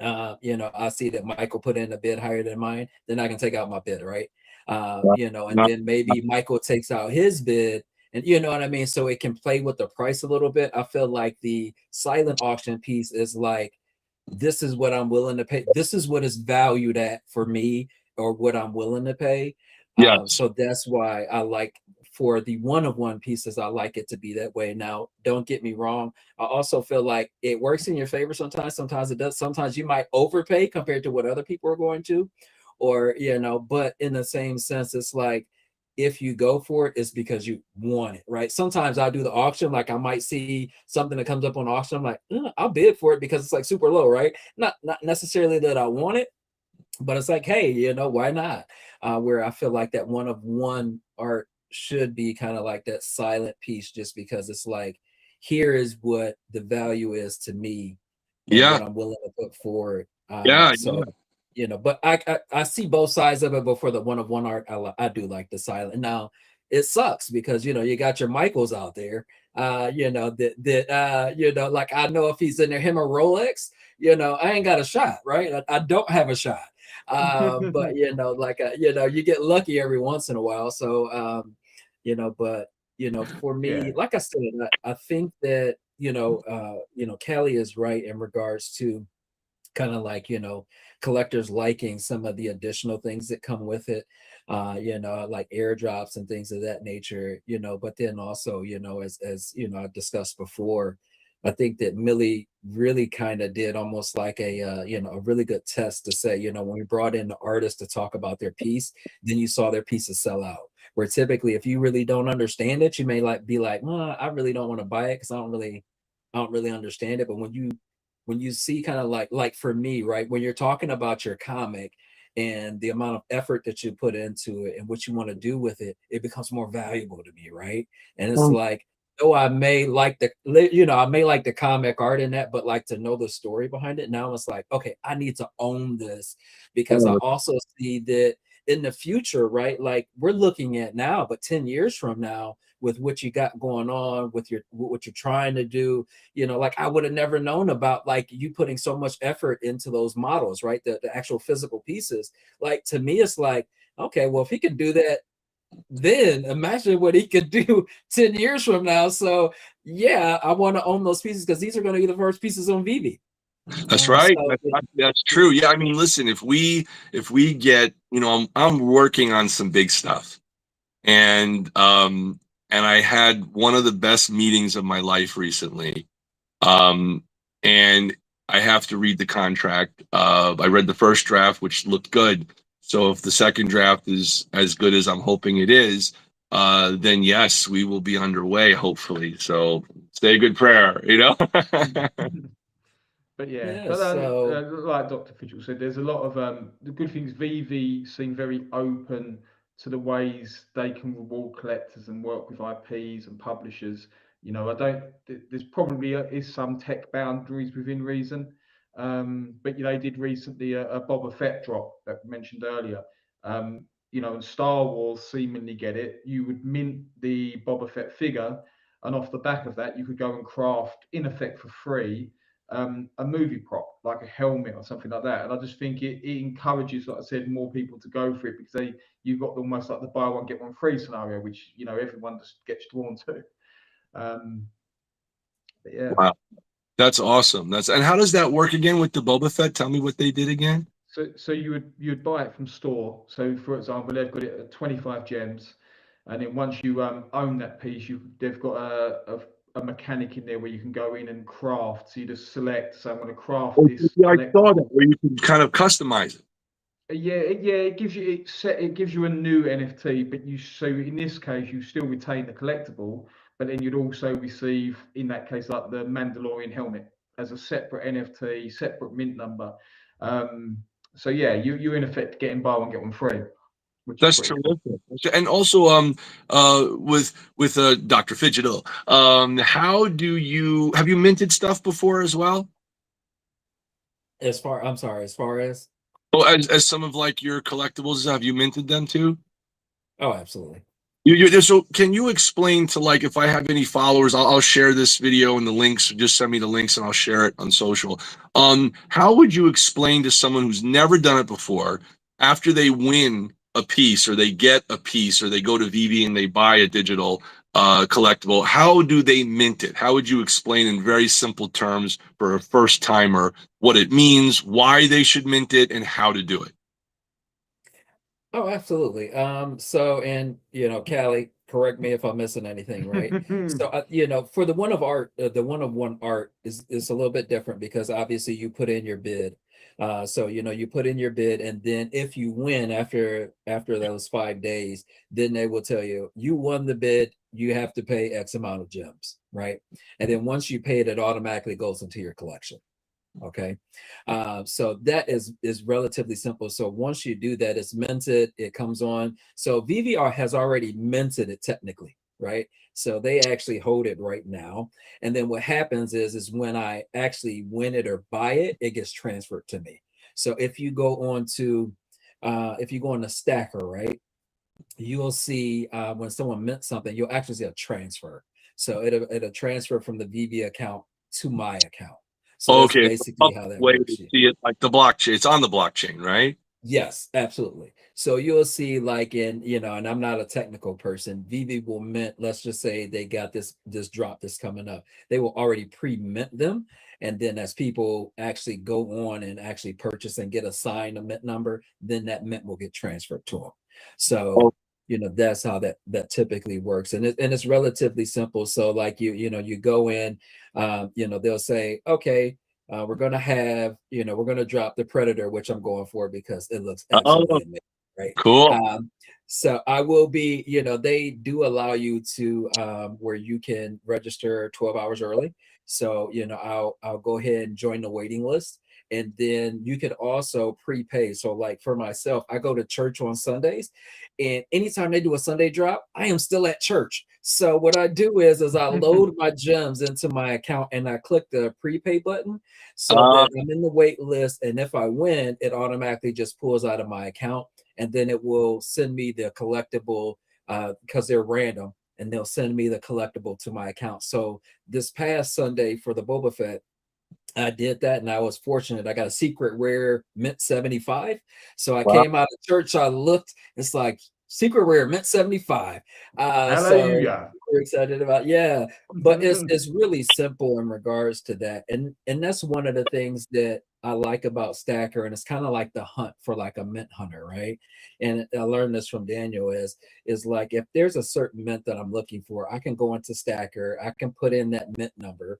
I see that Michael put in a bid higher than mine, then I can take out my bid, right? And then maybe Michael takes out his bid, and you know what I mean? So it can play with the price a little bit. I feel like the silent auction piece is like, this is what I'm willing to pay. This is what is valued at for me, or what I'm willing to pay. Yes. So that's why I like, for the 1 of 1 pieces, I like it to be that way. Now, don't get me wrong. I also feel like it works in your favor sometimes. Sometimes it does. Sometimes you might overpay compared to what other people are going to, or, but in the same sense, it's like, if you go for it, it's because you want it, right? Sometimes I do the auction, like I might see something that comes up on auction. I'm like, I'll bid for it because it's like super low, right? Not necessarily that I want it, but it's like, hey, why not? Where I feel like that 1 of 1 art should be kind of like that silent piece, just because it's like, here is what the value is to me, and Yeah. what I'm willing to put forward. Yeah. So but I see both sides of it. But for the one of one art, I do like the silent. Now it sucks because you got your Michaels out there. Like I know if he's in there, him or Rolex, I ain't got a shot, right? I don't have a shot. But you get lucky every once in a while. So but for me, Yeah. like I said, I think that Kelly is right in regards to kind of like collectors liking some of the additional things that come with it, like airdrops and things of that nature, but then also as I discussed before, I think that Millie really kind of did almost like a a really good test to say, when we brought in the artists to talk about their piece, then you saw their pieces sell out. Where typically if you really don't understand it, you may be like, well, I really don't want to buy it because I don't really understand it. But when you see kind of like for me, right, when you're talking about your comic and the amount of effort that you put into it and what you want to do with it, it becomes more valuable to me, right? And it's like, I may like the comic art in that, but like to know the story behind it. Now it's like, okay, I need to own this because I also see that in the future, right? Like we're looking at now, but 10 years from now, with what you got going on with what you're trying to do, like I would have never known about like you putting so much effort into those models, right? The actual physical pieces. Like to me, it's like, okay, well, if he can do that, then imagine what he could do 10 years from now. So yeah, I want to own those pieces because these are going to be the first pieces on VeVe. That's right. So, That's true. Yeah, I mean, listen, if we get, I'm working on some big stuff, and I had one of the best meetings of my life recently, and I have to read the contract. I read the first draft, which looked good. So if the second draft is as good as I'm hoping it is, then yes, we will be underway, hopefully. So say a good prayer, But yeah, yeah, but so like Dr. Fidgel said, there's a lot of the good things. VeVe seem very open to the ways they can reward collectors and work with IPs and publishers. I don't. There's probably is some tech boundaries within reason, but they did recently a Boba Fett drop that we mentioned earlier. And Star Wars seemingly get it. You would mint the Boba Fett figure, and off the back of that, you could go and craft in effect for free a movie prop like a helmet or something like that. And I just think it encourages, like I said, more people to go for it because you've got almost like the buy one get one free scenario, which everyone just gets drawn to. But yeah. Wow, that's awesome. And how does that work again with the Boba Fett? Tell me what they did again. So you'd buy it from store. So for example, they've got it at 25 gems, and then once you own that piece, they've got a mechanic in there where you can go in and craft. So you just select. So I'm going to craft this. Yeah, I saw that where you can kind of customize it. Yeah, it gives you it gives you a new NFT, but so in this case you still retain the collectible, but then you'd also receive in that case like the Mandalorian helmet as a separate NFT, separate mint number. So yeah, you're in effect getting buy one get one free, which That's is pretty cool. terrific. And also with Dr. Fidgetal, have you minted stuff before as well? as far as Oh, as some of like your collectibles, have you minted them too? oh, absolutely. So can you explain to like if I have any followers, I'll share this video and the links. Just send me the links and I'll share it on social. How would you explain to someone who's never done it before, after they win a piece or they get a piece or they go to VeVe and they buy a digital collectible, how do they mint it? How would you explain in very simple terms for a first timer what it means, why they should mint it, and how to do it? Oh, absolutely. So, and Callie, correct me if I'm missing anything, right? So, for the one of art, the one of one art is a little bit different because obviously you put in your bid. So you put in your bid, and then if you win after those 5 days, then they will tell you you won the bid. You have to pay X amount of gems, right? And then once you pay it, it automatically goes into your collection. Okay, so that is relatively simple. So once you do that, it's minted, it comes on. So VeVe has already minted it technically. right? So they actually hold it right now. And then what happens is when I actually win it or buy it, it gets transferred to me. So if you go on to if you go on the stacker, right, you'll see when someone mint something, you'll actually see a transfer. So it'll transfer from the VeVe account to my account. So that's Okay. basically how that Way to works. Yeah. see it like the blockchain. It's on the blockchain, right? Yes, absolutely. So you'll see like in, and I'm not a technical person, VeVe will mint, let's just say they got this drop that's coming up. They will already pre-mint them. And then as people actually go on and actually purchase and get assigned a mint number, then that mint will get transferred to them. So, Oh, that's how that typically works. And it's relatively simple. So like you go in, they'll say, okay, we're going to drop the Predator, which I'm going for because it looks oh, absolutely amazing, right? cool. So I will be, they do allow you to where you can register 12 hours early. So, I'll go ahead and join the waiting list. And then you could also prepay. So, like for myself, I go to church on Sundays, and anytime they do a Sunday drop, I am still at church. So what I do is I load my gems into my account and I click the prepay button so Uh, that I'm in the wait list. And if I win, it automatically just pulls out of my account, and then it will send me the collectible because they're random, and they'll send me the collectible to my account. So this past Sunday for the Boba Fett, I did that, and I was fortunate. I got a secret rare mint 75. So I wow. came out of church, I looked, it's like secret rare mint 75. So Hallelujah. we're excited about, yeah. But it's really simple in regards to that. And that's one of the things that I like about Stacker, and it's kind of like the hunt for like a mint hunter, right? And I learned this from Daniel is like if there's a certain mint that I'm looking for, I can go into Stacker, I can put in that mint number,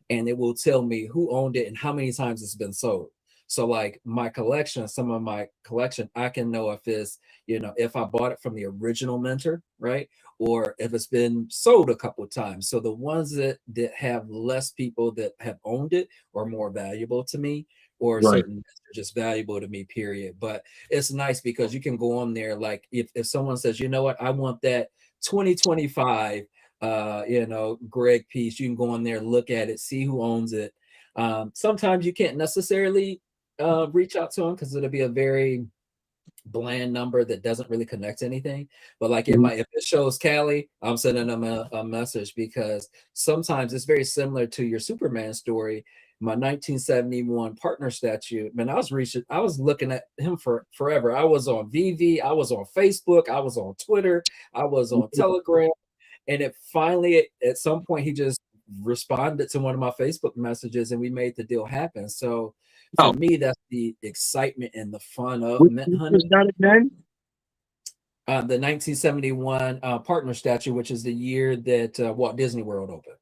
and it will tell me who owned it and how many times it's been sold. So like my collection, some of my collection, I can know if it's, if I bought it from the original mentor, right? Or if it's been sold a couple of times. So the ones that have less people that have owned it are more valuable to me, or Right. certain are just valuable to me, period. But it's nice because you can go on there, like if someone says, you know what, I want that 2025 Graig piece, you can go on there, look at it, see who owns it. Sometimes you can't necessarily reach out to them because it'll be a very bland number that doesn't really connect to anything. But like if it shows Callie, I'm sending them a message, because sometimes it's very similar to your Superman story. My 1971 partner statue, man, I was looking at him for forever. I was on VeVe, I was on Facebook, I was on Twitter, I was on Telegram. And it finally, at some point, he just responded to one of my Facebook messages, and we made the deal happen. So for Oh, me, that's the excitement and the fun of which mint year was hunting. that again? The 1971 partner statue, which is the year that Walt Disney World opened.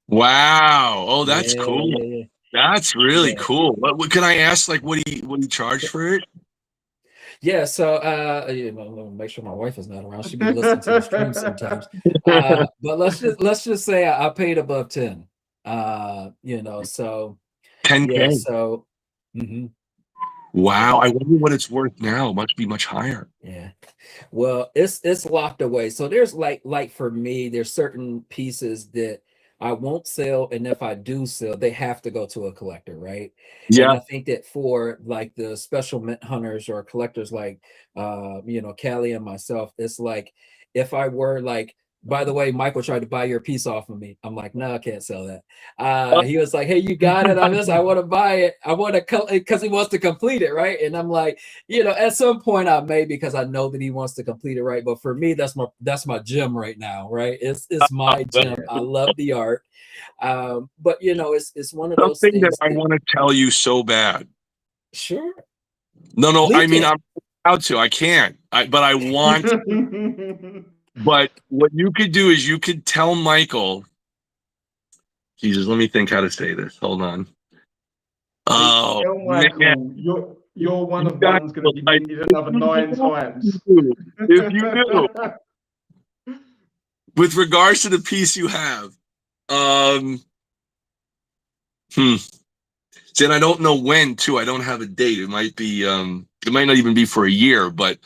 Wow. Oh, that's Yeah, cool. yeah, That's really yeah. cool. What can I ask? Like, what do you charge for it? Yeah, so make sure my wife is not around. She'd be listening to the stream sometimes. But let's just say I paid above 10. So 10K. yeah, so mhm. Wow. I wonder what it's worth now. It must be much higher. Yeah. Well, it's locked away. So there's like for me, there's certain pieces that I won't sell, and if I do sell, they have to go to a collector, right? And Yeah. I think that for like the special mint hunters or collectors like Callie and myself, it's like if I were like, by the way, Michael tried to buy your piece off of me. I'm like, no, I can't sell that. He was like, hey, you got it. I want to buy it. I want to, because he wants to complete it, right? And I'm like, at some point I may, because I know that he wants to complete it, right? But for me, that's my gem right now, right? It's my gem. I love the art. But it's one of those Something that things I want to tell you so bad. sure. No, I Leak mean, it. I'm allowed to. I can't. But I want. But what you could do is you could tell Michael. Jesus, let me think how to say this. Hold on. Oh, Tell man. Michael, your one You of guys one's going to be needed another 9 times. If you do, with regards to the piece you have, then I don't know when too. I don't have a date. It might be it might not even be for a year, but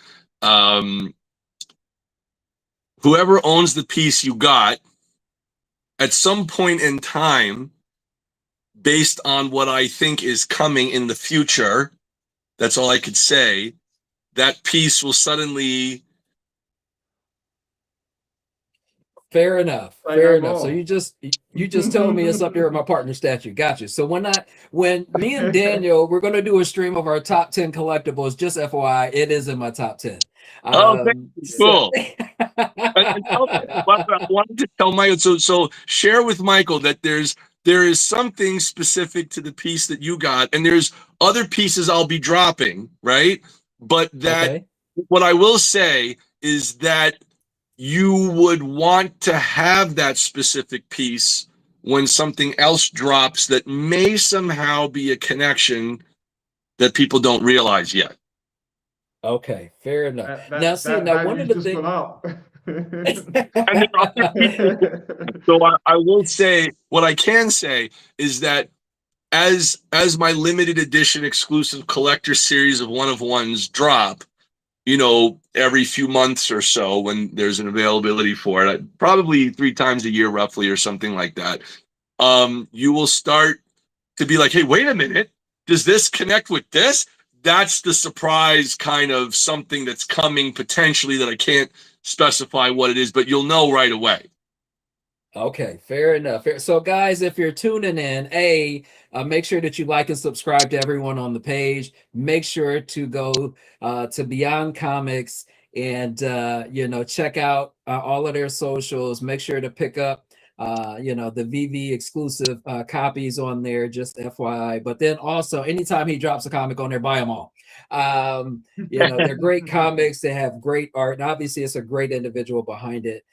whoever owns the piece you got, at some point in time, based on what I think is coming in the future, that's all I could say, that piece will suddenly. Fair enough. Say Fair no enough. So more. you just told me it's up there with my partner statue. Got you. So when me and Daniel, we're gonna do a stream of our top 10 collectibles, just FYI, it is in my top 10. Oh, cool. And I wanted to tell Michael, so share with Michael that there is something specific to the piece that you got, and there's other pieces I'll be dropping, right? But that Okay. what I will say is that you would want to have that specific piece when something else drops that may somehow be a connection that people don't realize yet. Okay, fair enough. That, Now, see, that now one value's of the just things. gone up. And there are other pieces. So I will say, what I can say is that as my limited edition exclusive collector series of one of ones drop, every few months or so when there's an availability for it, probably 3 times a year roughly or something like that, you will start to be like, hey, wait a minute, does this connect with this? That's the surprise kind of something that's coming potentially that I can't specify what it is, but you'll know right away. Okay, fair enough. So, guys, if you're tuning in, make sure that you like and subscribe to everyone on the page. Make sure to go to Beyond Comics and check out all of their socials. Make sure to pick up the VeVe exclusive copies on there, just FYI. But then also, anytime he drops a comic on there, buy them all. They're great comics. They have great art, and obviously, it's a great individual behind it.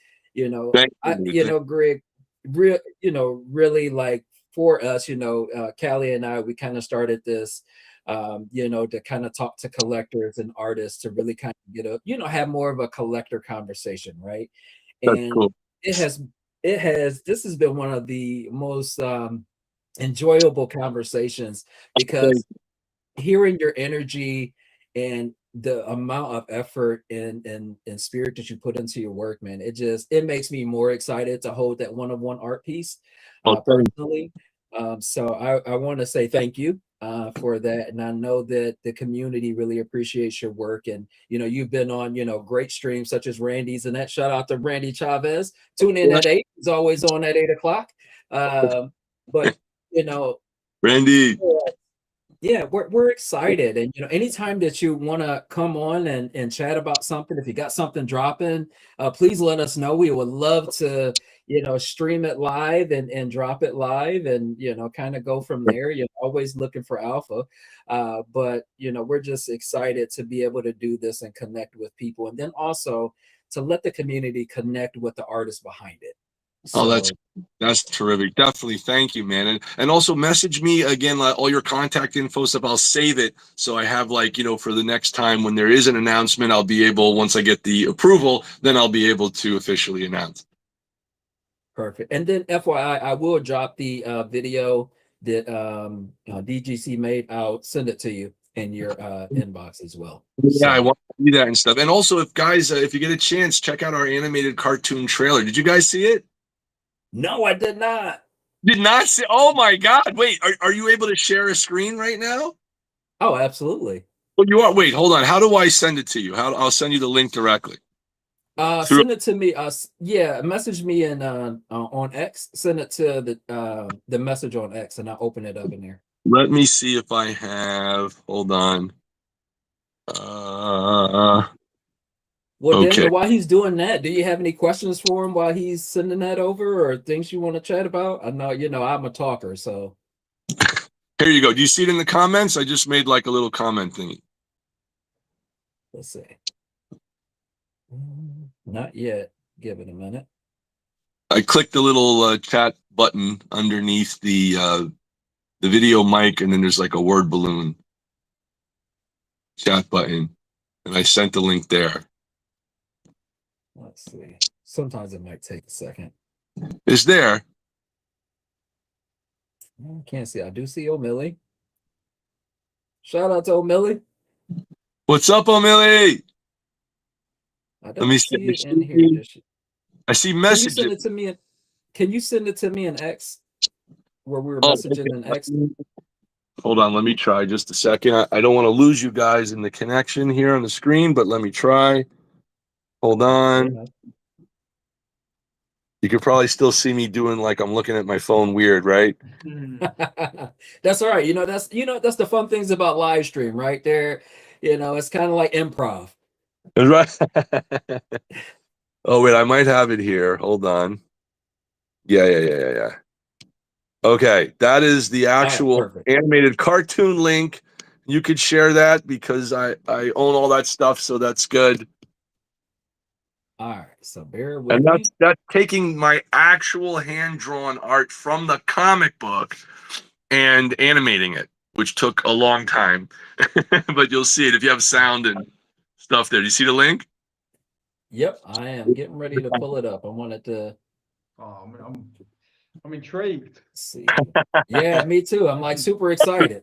Thank you. Greg, really like for us, Callie and I, we kind of started this, to kind of talk to collectors and artists to really kind of get have more of a collector conversation, right? That's And cool. this has been one of the most enjoyable conversations because hearing your energy and the amount of effort and spirit that you put into your work, man, it makes me more excited to hold that one-of-one art piece personally. So I want to say thank you for that, and I know that the community really appreciates your work. And you've been on great streams such as Randy's, and that shout out to Randy Chavez. Tune in at 8. He's always on at 8 o'clock. But Randy. Yeah, we're excited. And anytime that you want to come on and chat about something, if you got something dropping, please let us know. We would love to stream it live and drop it live and kind of go from there. You're always looking for alpha, but we're just excited to be able to do this and connect with people, and then also to let the community connect with the artists behind it. Oh, that's terrific. Definitely. Thank you, man. And also message me again, all your contact info stuff. I'll save it. So I have for the next time when there is an announcement, I'll be able, once I get the approval, then I'll be able to officially announce. Perfect. And then FYI, I will drop the video that DGC made. I'll send it to you in your inbox as well. Yeah, I want to do that and stuff. And also if you get a chance, check out our animated cartoon trailer. Did you guys see it? No, I did not. Did not see. Oh my God. Wait, are you able to share a screen right now? Oh, absolutely. Well, you are. Wait, hold on. How do I send it to you? I'll send you the link directly. Send it to me. Message me in on X. Send it to the message on X, and I'll open it up in there. Let me see if I have. Hold on. Well, okay. Daniel, while he's doing that, do you have any questions for him while he's sending that over, or things you want to chat about? I know I'm a talker, so. Here you go. Do you see it in the comments? I just made like a little comment thingy. Let's see. Not yet. Give it a minute. I clicked the little chat button underneath the video mic, and then there's like a word balloon chat button, and I sent the link there. Let's see. Sometimes it might take a second. It's there. I can't see. I do see O'Milly. Shout out to O'Milly. What's up, O'Milly? I don't see it in here. I see Can you send messages. it to me? Can you send it to me in X where we were Oh, messaging in X? hold on, let me try just a second. I don't want to lose you guys in the connection here on the screen, but let me try. Hold on. You could probably still see me doing like I'm looking at my phone weird, right? That's all right. That's the fun things about live stream, right there. It's kind of like improv. Right. Oh, wait, I might have it here. Hold on. Yeah. Okay, that is the actual animated cartoon link. You could share that because I own all that stuff, so that's good. All right, so bear with And me. that's taking my actual hand-drawn art from the comic book and animating it, which took a long time. But you'll see it if you have sound and stuff there. Do you see the link? Yep, I am getting ready to pull it up. I wanted to. Oh, I'm intrigued. See. Yeah, me too. I'm like super excited.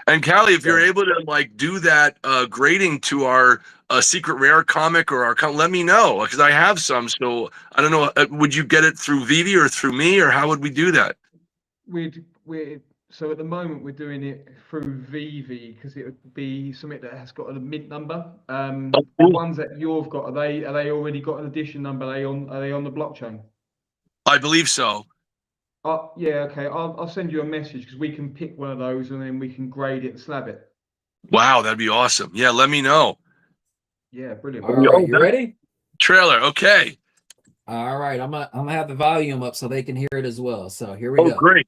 And Callie, if you're able to like do that grading to our secret rare comic or let me know because I have some. So I don't know. Would you get it through VeVe or through me, or how would we do that? So at the moment we're doing it through VeVe because it would be something that has got a mint number. The ones that you've got, are they already got an edition number? Are they on the blockchain? I believe so. Yeah, okay. I'll send you a message because we can pick one of those and then we can grade it and slab it. Wow, that'd be awesome. Yeah, let me know. Yeah, brilliant. All right, you ready? Trailer, okay. All right, I'm gonna have the volume up so they can hear it as well. So here we go. Great.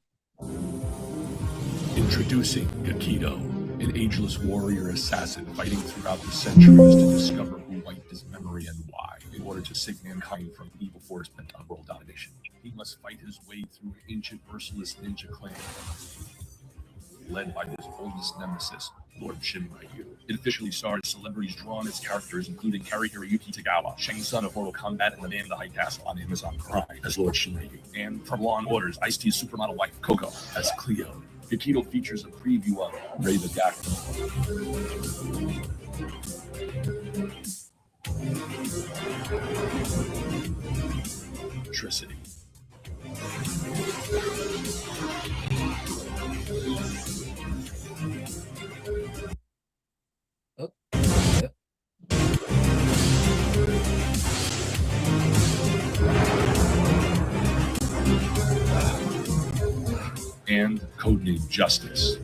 Introducing Yakido, an ageless warrior assassin fighting throughout the centuries to discover who wiped his memory and why. In order to save mankind from evil force bent on world domination, he must fight his way through an ancient merciless ninja clan, led by his oldest nemesis, Lord Shinryu. It officially stars celebrities drawn as characters, including Hiroyuki Tagawa, Shang Tsung of Mortal Kombat, and the Man in the High Castle on Amazon Prime as Lord Shinryu. And from Law & Order's Ice-T's supermodel wife, Coco, as Cleo. Yakido features a preview of Ray the Doctor. Electricity. Oh, yeah. And codename Justice.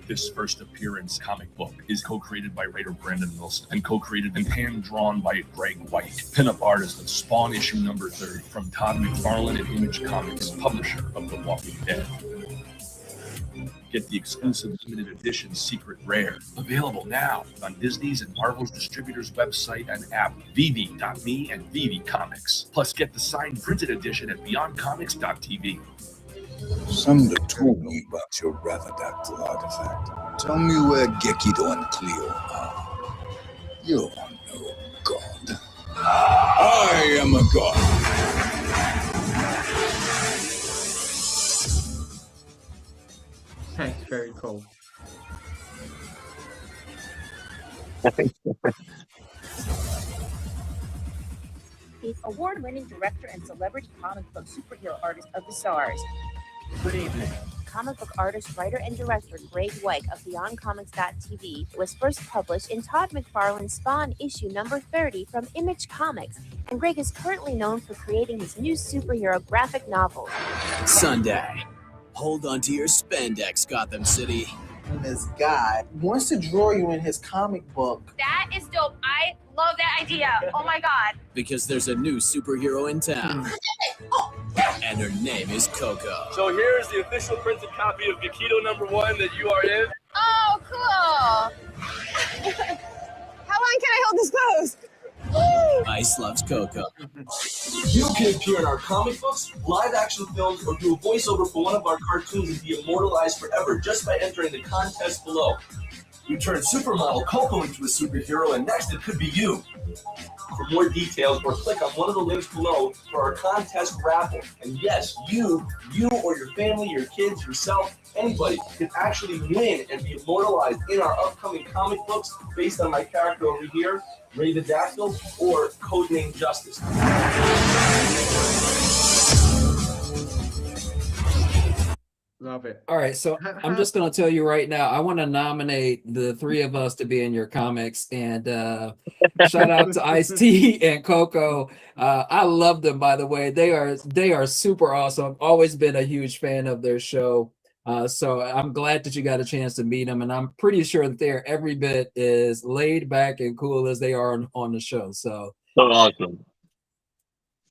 This first appearance comic book is co-created by writer Brandon Wilson and co-created and hand-drawn by Graig Weich, pinup artist of Spawn issue number 30 from Todd McFarlane and Image Comics, publisher of The Walking Dead. Get the exclusive limited edition Secret Rare, available now on Disney's and Marvel's distributors' website and app, VeVe.me and VeVe Comics. Plus, get the signed printed edition at BeyondComics.tv. Somebody told me about your Rathadactyl artifact. Tell me where Gekido and Cleo are. You are no god. I am a god. That's very cool. He's award-winning director and celebrity comic book superhero artist of the stars. Good evening. Comic book artist, writer, and director Graig Weich of BeyondComics.tv was first published in Todd McFarlane's Spawn issue number 30 from Image Comics, and Graig is currently known for creating his new superhero graphic novel. Sunday. Hold on to your spandex, Gotham City. And this guy wants to draw you in his comic book. That is dope. I love that idea. Oh my god. Because there's a new superhero in town. And her name is Coco. So here's the official printed copy of Yakido number 1 that you are in. Oh, cool. How long can I hold this pose? Ice loves Coco. You can appear in our comic books, live action films, or do a voiceover for one of our cartoons and be immortalized forever just by entering the contest below. You turn supermodel Coco into a superhero, and next it could be you. For more details, or click on one of the links below for our contest raffle. And yes, you or your family, your kids, yourself, anybody can actually win and be immortalized in our upcoming comic books based on my character over here, Ray the Dactyl, or Codename Justice. Love it. All right, so I'm just going to tell you right now, I want to nominate the three of us to be in your comics, and shout out to Ice-T and Coco. I love them, by the way. They are super awesome. I've always been a huge fan of their show. So I'm glad that you got a chance to meet them, and I'm pretty sure that they're every bit as laid back and cool as they are on the show. So awesome.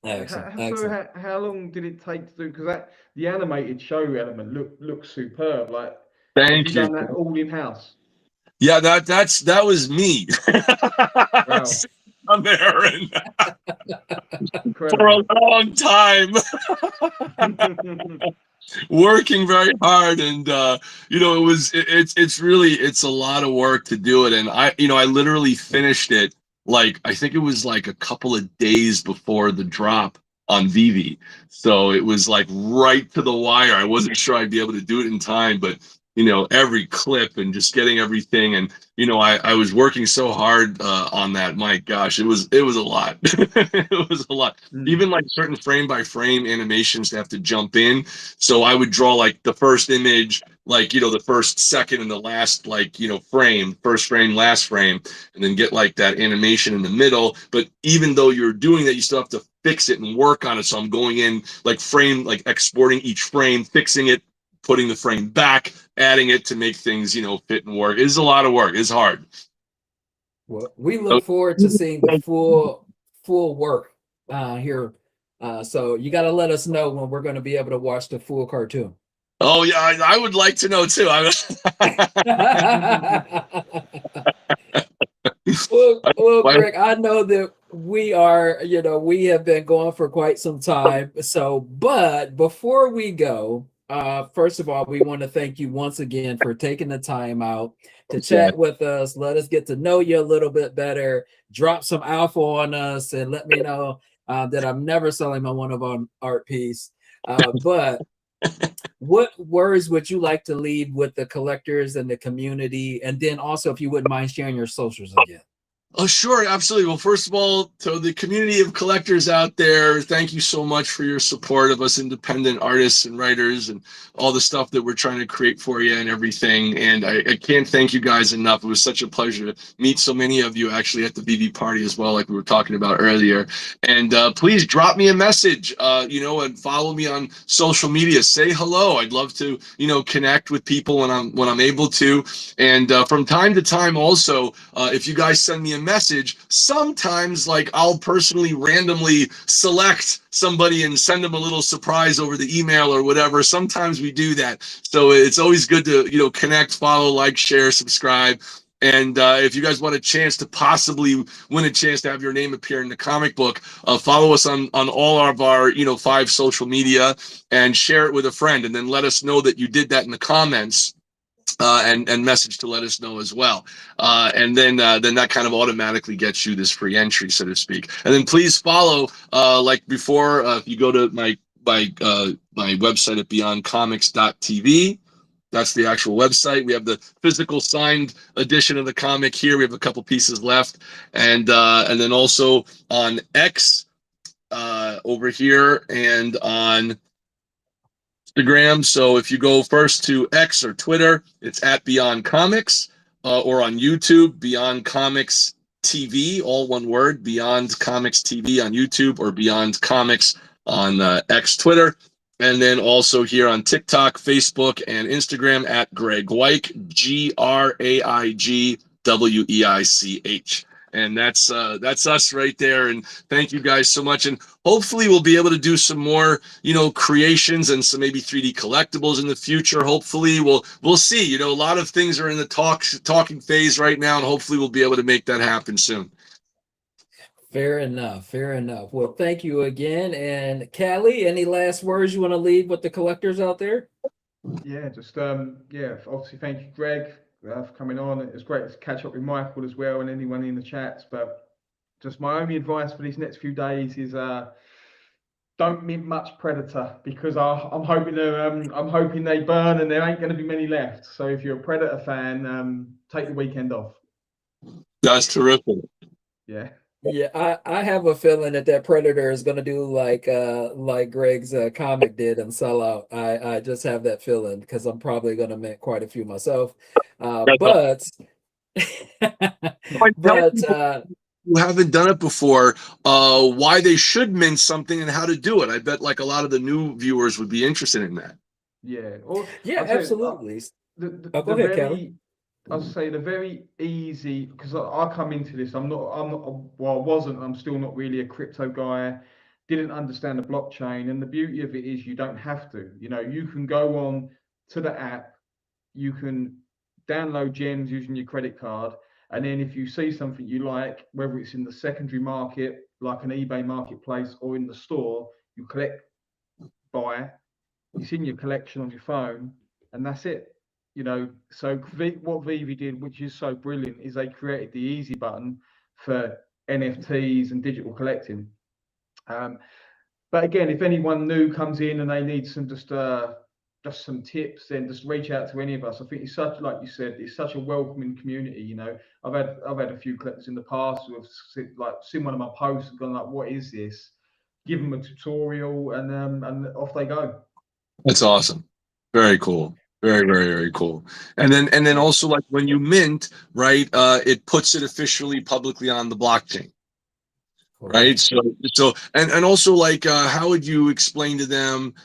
Excellent. So how long did it take to do? Because the animated show element looks superb. Like, Thank you you. done that all in house? Yeah, that was me. Wow. I'm Aaron. For a long time. Working very hard, and it's a lot of work to do it, and I literally finished it, like, I think it was like a couple of days before the drop on VeVe. So it was like right to the wire. I wasn't sure I'd be able to do it in time, but every clip and just getting everything, and I was working so hard on that. My gosh, it was a lot. It was a lot. Even like certain frame by frame animations have to jump in. So I would draw like the first image, like the first second and the last, like frame, first frame, last frame, and then get like that animation in the middle. But even though you're doing that, you still have to fix it and work on it. So I'm going in like exporting each frame, fixing it, putting the frame back, adding it to make things, fit and work. It's a lot of work. It's hard. Well, we look forward to seeing the full work here. So you got to let us know when we're going to be able to watch the full cartoon. Oh yeah, I would like to know too. Well, Greg, I know that we have been going for quite some time. So, but before we go, first of all, we want to thank you once again for taking the time out to chat with us. Let us get to know you a little bit better. Drop some alpha on us, and let me know that I'm never selling my one-of-one art piece. But what words would you like to leave with the collectors and the community? And then also, if you wouldn't mind sharing your socials again. Oh, sure. Absolutely. Well, first of all, to the community of collectors out there, thank you so much for your support of us independent artists and writers and all the stuff that we're trying to create for you and everything. And I can't thank you guys enough. It was such a pleasure to meet so many of you actually at the VeVe party as well, like we were talking about earlier. And please drop me a message, and follow me on social media. Say hello. I'd love to, connect with people when I'm able to. And from time to time also, if you guys send me a message, sometimes like I'll personally randomly select somebody and send them a little surprise over the email or whatever. Sometimes we do that. So it's always good to, connect, follow, like, share, subscribe. And if you guys want a chance to possibly win a chance to have your name appear in the comic book, follow us on all of our, 5 social media and share it with a friend, and then let us know that you did that in the comments. And message to let us know as well, and then that kind of automatically gets you this free entry, so to speak. And then please follow, like before, if you go to my website at beyondcomics.tv. That's the actual website. We have the physical signed edition of the comic here. We have a couple pieces left, and then also on X over here, and on Instagram. So if you go first to X or Twitter, it's at Beyond Comics, or on YouTube, Beyond Comics TV, all one word, Beyond Comics TV on YouTube, or Beyond Comics on X, Twitter. And then also here on TikTok, Facebook, and Instagram at Graig Weich, GraigWeich. And that's us right there. And thank you guys so much. And hopefully we'll be able to do some more, creations and some maybe 3D collectibles in the future. Hopefully we'll see. A lot of things are in the talking phase right now, and hopefully we'll be able to make that happen soon. Fair enough. Fair enough. Well, thank you again. And Callie, any last words you want to leave with the collectors out there? Yeah, just obviously thank you, Greg. for coming on. It was great to catch up with Michael as well and anyone in the chats. But just my only advice for these next few days is don't mint much Predator, because I'm hoping they burn and there ain't going to be many left. So if you're a Predator fan, take the weekend off. That's terrific. Yeah. Yeah, I have a feeling that Predator is going to do like Greg's comic did and sell out. I just have that feeling because I'm probably going to mint quite a few myself. But who haven't done it before, why they should mint something and how to do it. I bet like a lot of the new viewers would be interested in that. Yeah. Yeah, absolutely. Go ahead, Kelly. I'll say the very easy, because I come into this, I'm still not really a crypto guy, didn't understand the blockchain. And the beauty of it is you don't have to, you can go on to the app, you can download gems using your credit card. And then if you see something you like, whether it's in the secondary market, like an eBay marketplace, or in the store, you buy, it's in your collection on your phone, and that's it. So what VeVe did, which is so brilliant, is they created the easy button for NFTs and digital collecting. But again, if anyone new comes in and they need some just some tips, then just reach out to any of us. I think it's such, like you said, it's such a welcoming community. I've had a few collectors in the past who have seen one of my posts and gone like, "What is this?" Give them a tutorial, and off they go. That's awesome. Very cool. Very, very, very cool. And then also, like, when you mint, right, it puts it officially publicly on the blockchain. Right. So and also, like, how would you explain to them,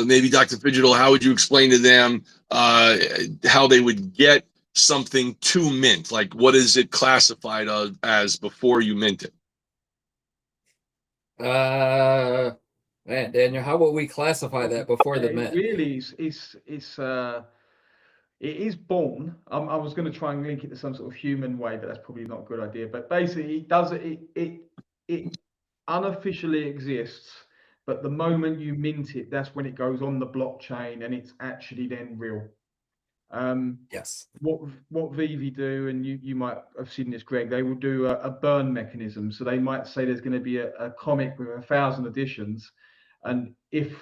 maybe Dr. Fidgetal, how would you explain to them how they would get something to mint? Like, what is it classified as before you mint it? Man, Daniel, how would we classify that before the mint? Really, it is born. I was going to try and link it to some sort of human way, but that's probably not a good idea. But basically, it unofficially exists, but the moment you mint it, that's when it goes on the blockchain and it's actually then real. Yes. What VeVe do, and you might have seen this, Greg, they will do a burn mechanism. So they might say there's going to be a comic with 1,000 editions, and if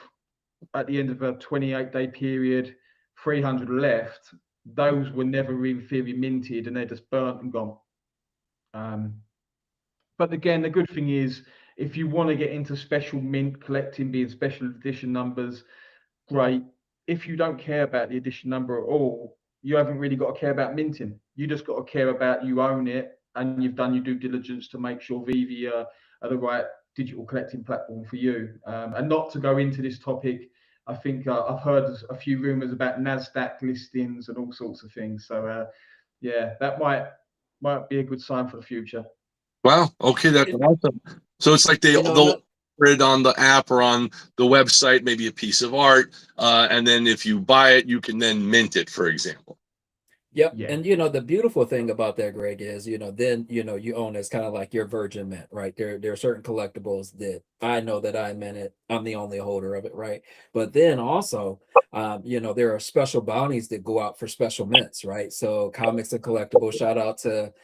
at the end of a 28-day period 300 left, those were never in theory minted and they're just burnt and gone. But again, the good thing is, if you want to get into special mint collecting, being special edition numbers, great. If you don't care about the edition number at all, you haven't really got to care about minting. You just got to care about you own it and you've done your due diligence to make sure VeVe are the right digital collecting platform for you. And not to go into this topic, I think I've heard a few rumors about NASDAQ listings and all sorts of things. So yeah, that might be a good sign for the future. Wow. Okay, that's awesome. So it's like they'll put it on the app or on the website, maybe a piece of art, and then if you buy it, you can then mint it, for example. Yep. Yeah. And the beautiful thing about that, Greg, is then you own it's kind of like your virgin mint, right? There are certain collectibles that I know that I minted. I'm the only holder of it, right? But then also, there are special bounties that go out for special mints, right? So comics and collectibles, shout out to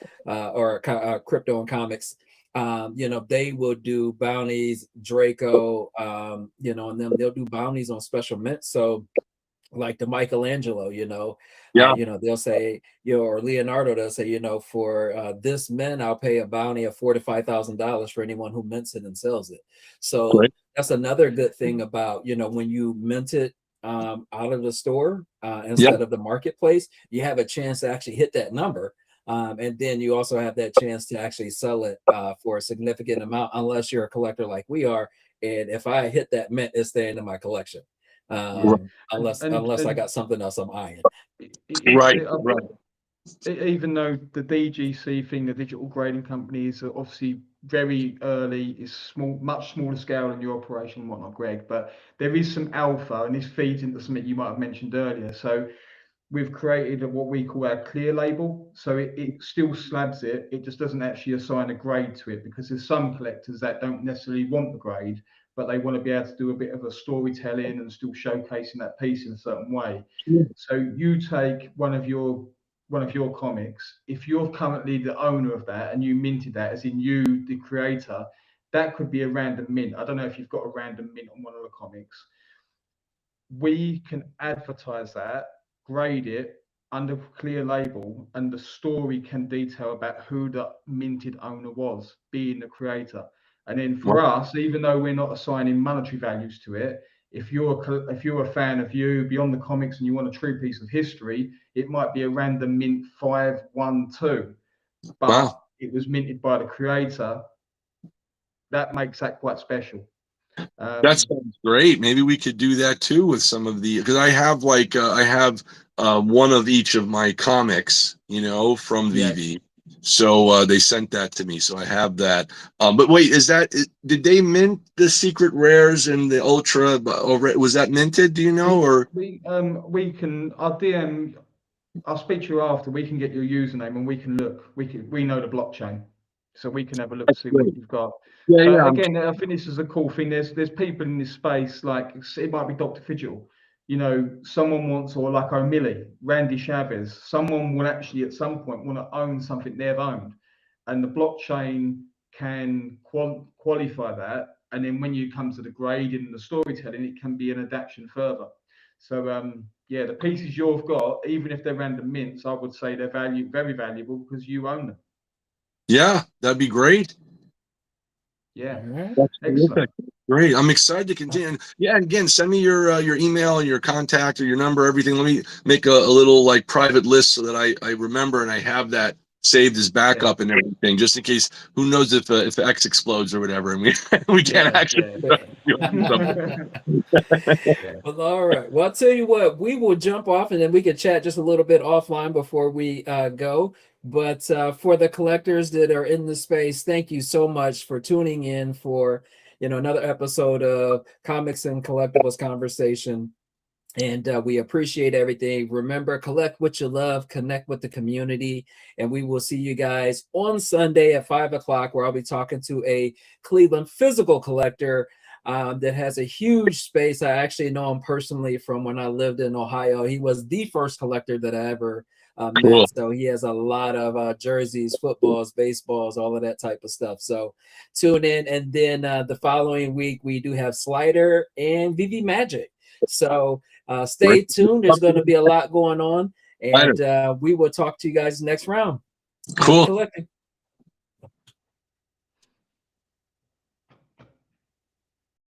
crypto and comics. They will do bounties, Draco, and then they'll do bounties on special mints. So like the Michelangelo, they'll say, or Leonardo, they'll say, for this mint, I'll pay a bounty of $4,000 to $5,000 for anyone who mints it and sells it. So that's another good thing about, when you mint it out of the store instead of the marketplace, you have a chance to actually hit that number. And then you also have that chance to actually sell it for a significant amount, unless you're a collector like we are. And if I hit that mint, it's staying in my collection. Unless I got something else I'm eyeing. Right. Even though the DGC thing, the digital grading company, is obviously very early, is small, much smaller scale than your operation and whatnot, Greg, but there is some alpha, and this feeds into something you might have mentioned earlier. So we've created what we call our clear label. So it still slabs it. It just doesn't actually assign a grade to it, because there's some collectors that don't necessarily want the grade, but they want to be able to do a bit of a storytelling and still showcasing that piece in a certain way. So you take one of your one of your comics, if you're currently the owner of that and you minted that, as in you, the creator, that could be a random mint. I don't know if you've got a random mint on one of the comics. We can advertise that, grade it under clear label, and the story can detail about who the minted owner was, being the creator. And then for us, even though we're not assigning monetary values to it, if you're a fan of you beyond the comics and you want a true piece of history, it might be a random mint 512, but it was minted by the creator. That makes that quite special. That sounds great. Maybe we could do that too with some of the, because I have like one of each of my comics, you know, from VeVe. So they sent that to me, so I have that. But wait, did they mint the secret rares and the ultra? Or was that minted? Do you know? Or we can. I'll speak to you after. We can get your username and we can look. We know the blockchain, so we can have a look to see what you've got. Again, I think this is a cool thing. There's people in this space, like it might be Dr. Fidgel, you know, someone wants, or like O'Milly, Randy Chavez, someone will actually at some point want to own something they've owned, and the blockchain can qualify that. And then when you come to the grading and the storytelling, it can be an adaptation further. So yeah, the pieces you've got, even if they're random mints, I would say they're very valuable because you own them. Yeah, that'd be great. Yeah, that's excellent. Great. I'm excited to continue. And yeah, again, send me your email and your contact or your number, everything. Let me make a little like private list so that I remember and I have that saved as backup and everything, just in case. Who knows if X explodes or whatever, and we can't actually. Well, all right. Well, I'll tell you what, we will jump off and then we can chat just a little bit offline before we go. But for the collectors that are in the space, thank you so much for tuning in for, you know, another episode of Comics and Collectibles Conversation. And we appreciate everything. Remember, collect what you love, connect with the community, and we will see you guys on Sunday at 5 o'clock, where I'll be talking to a Cleveland physical collector that has a huge space. I actually know him personally from when I lived in Ohio. He was the first collector that I ever met. So he has a lot of jerseys, footballs, baseballs, all of that type of stuff. So tune in. And then the following week, we do have Slider and VeVe Magic. So stay tuned. There's going to be a lot going on. And we will talk to you guys next round. Cool. Collecting.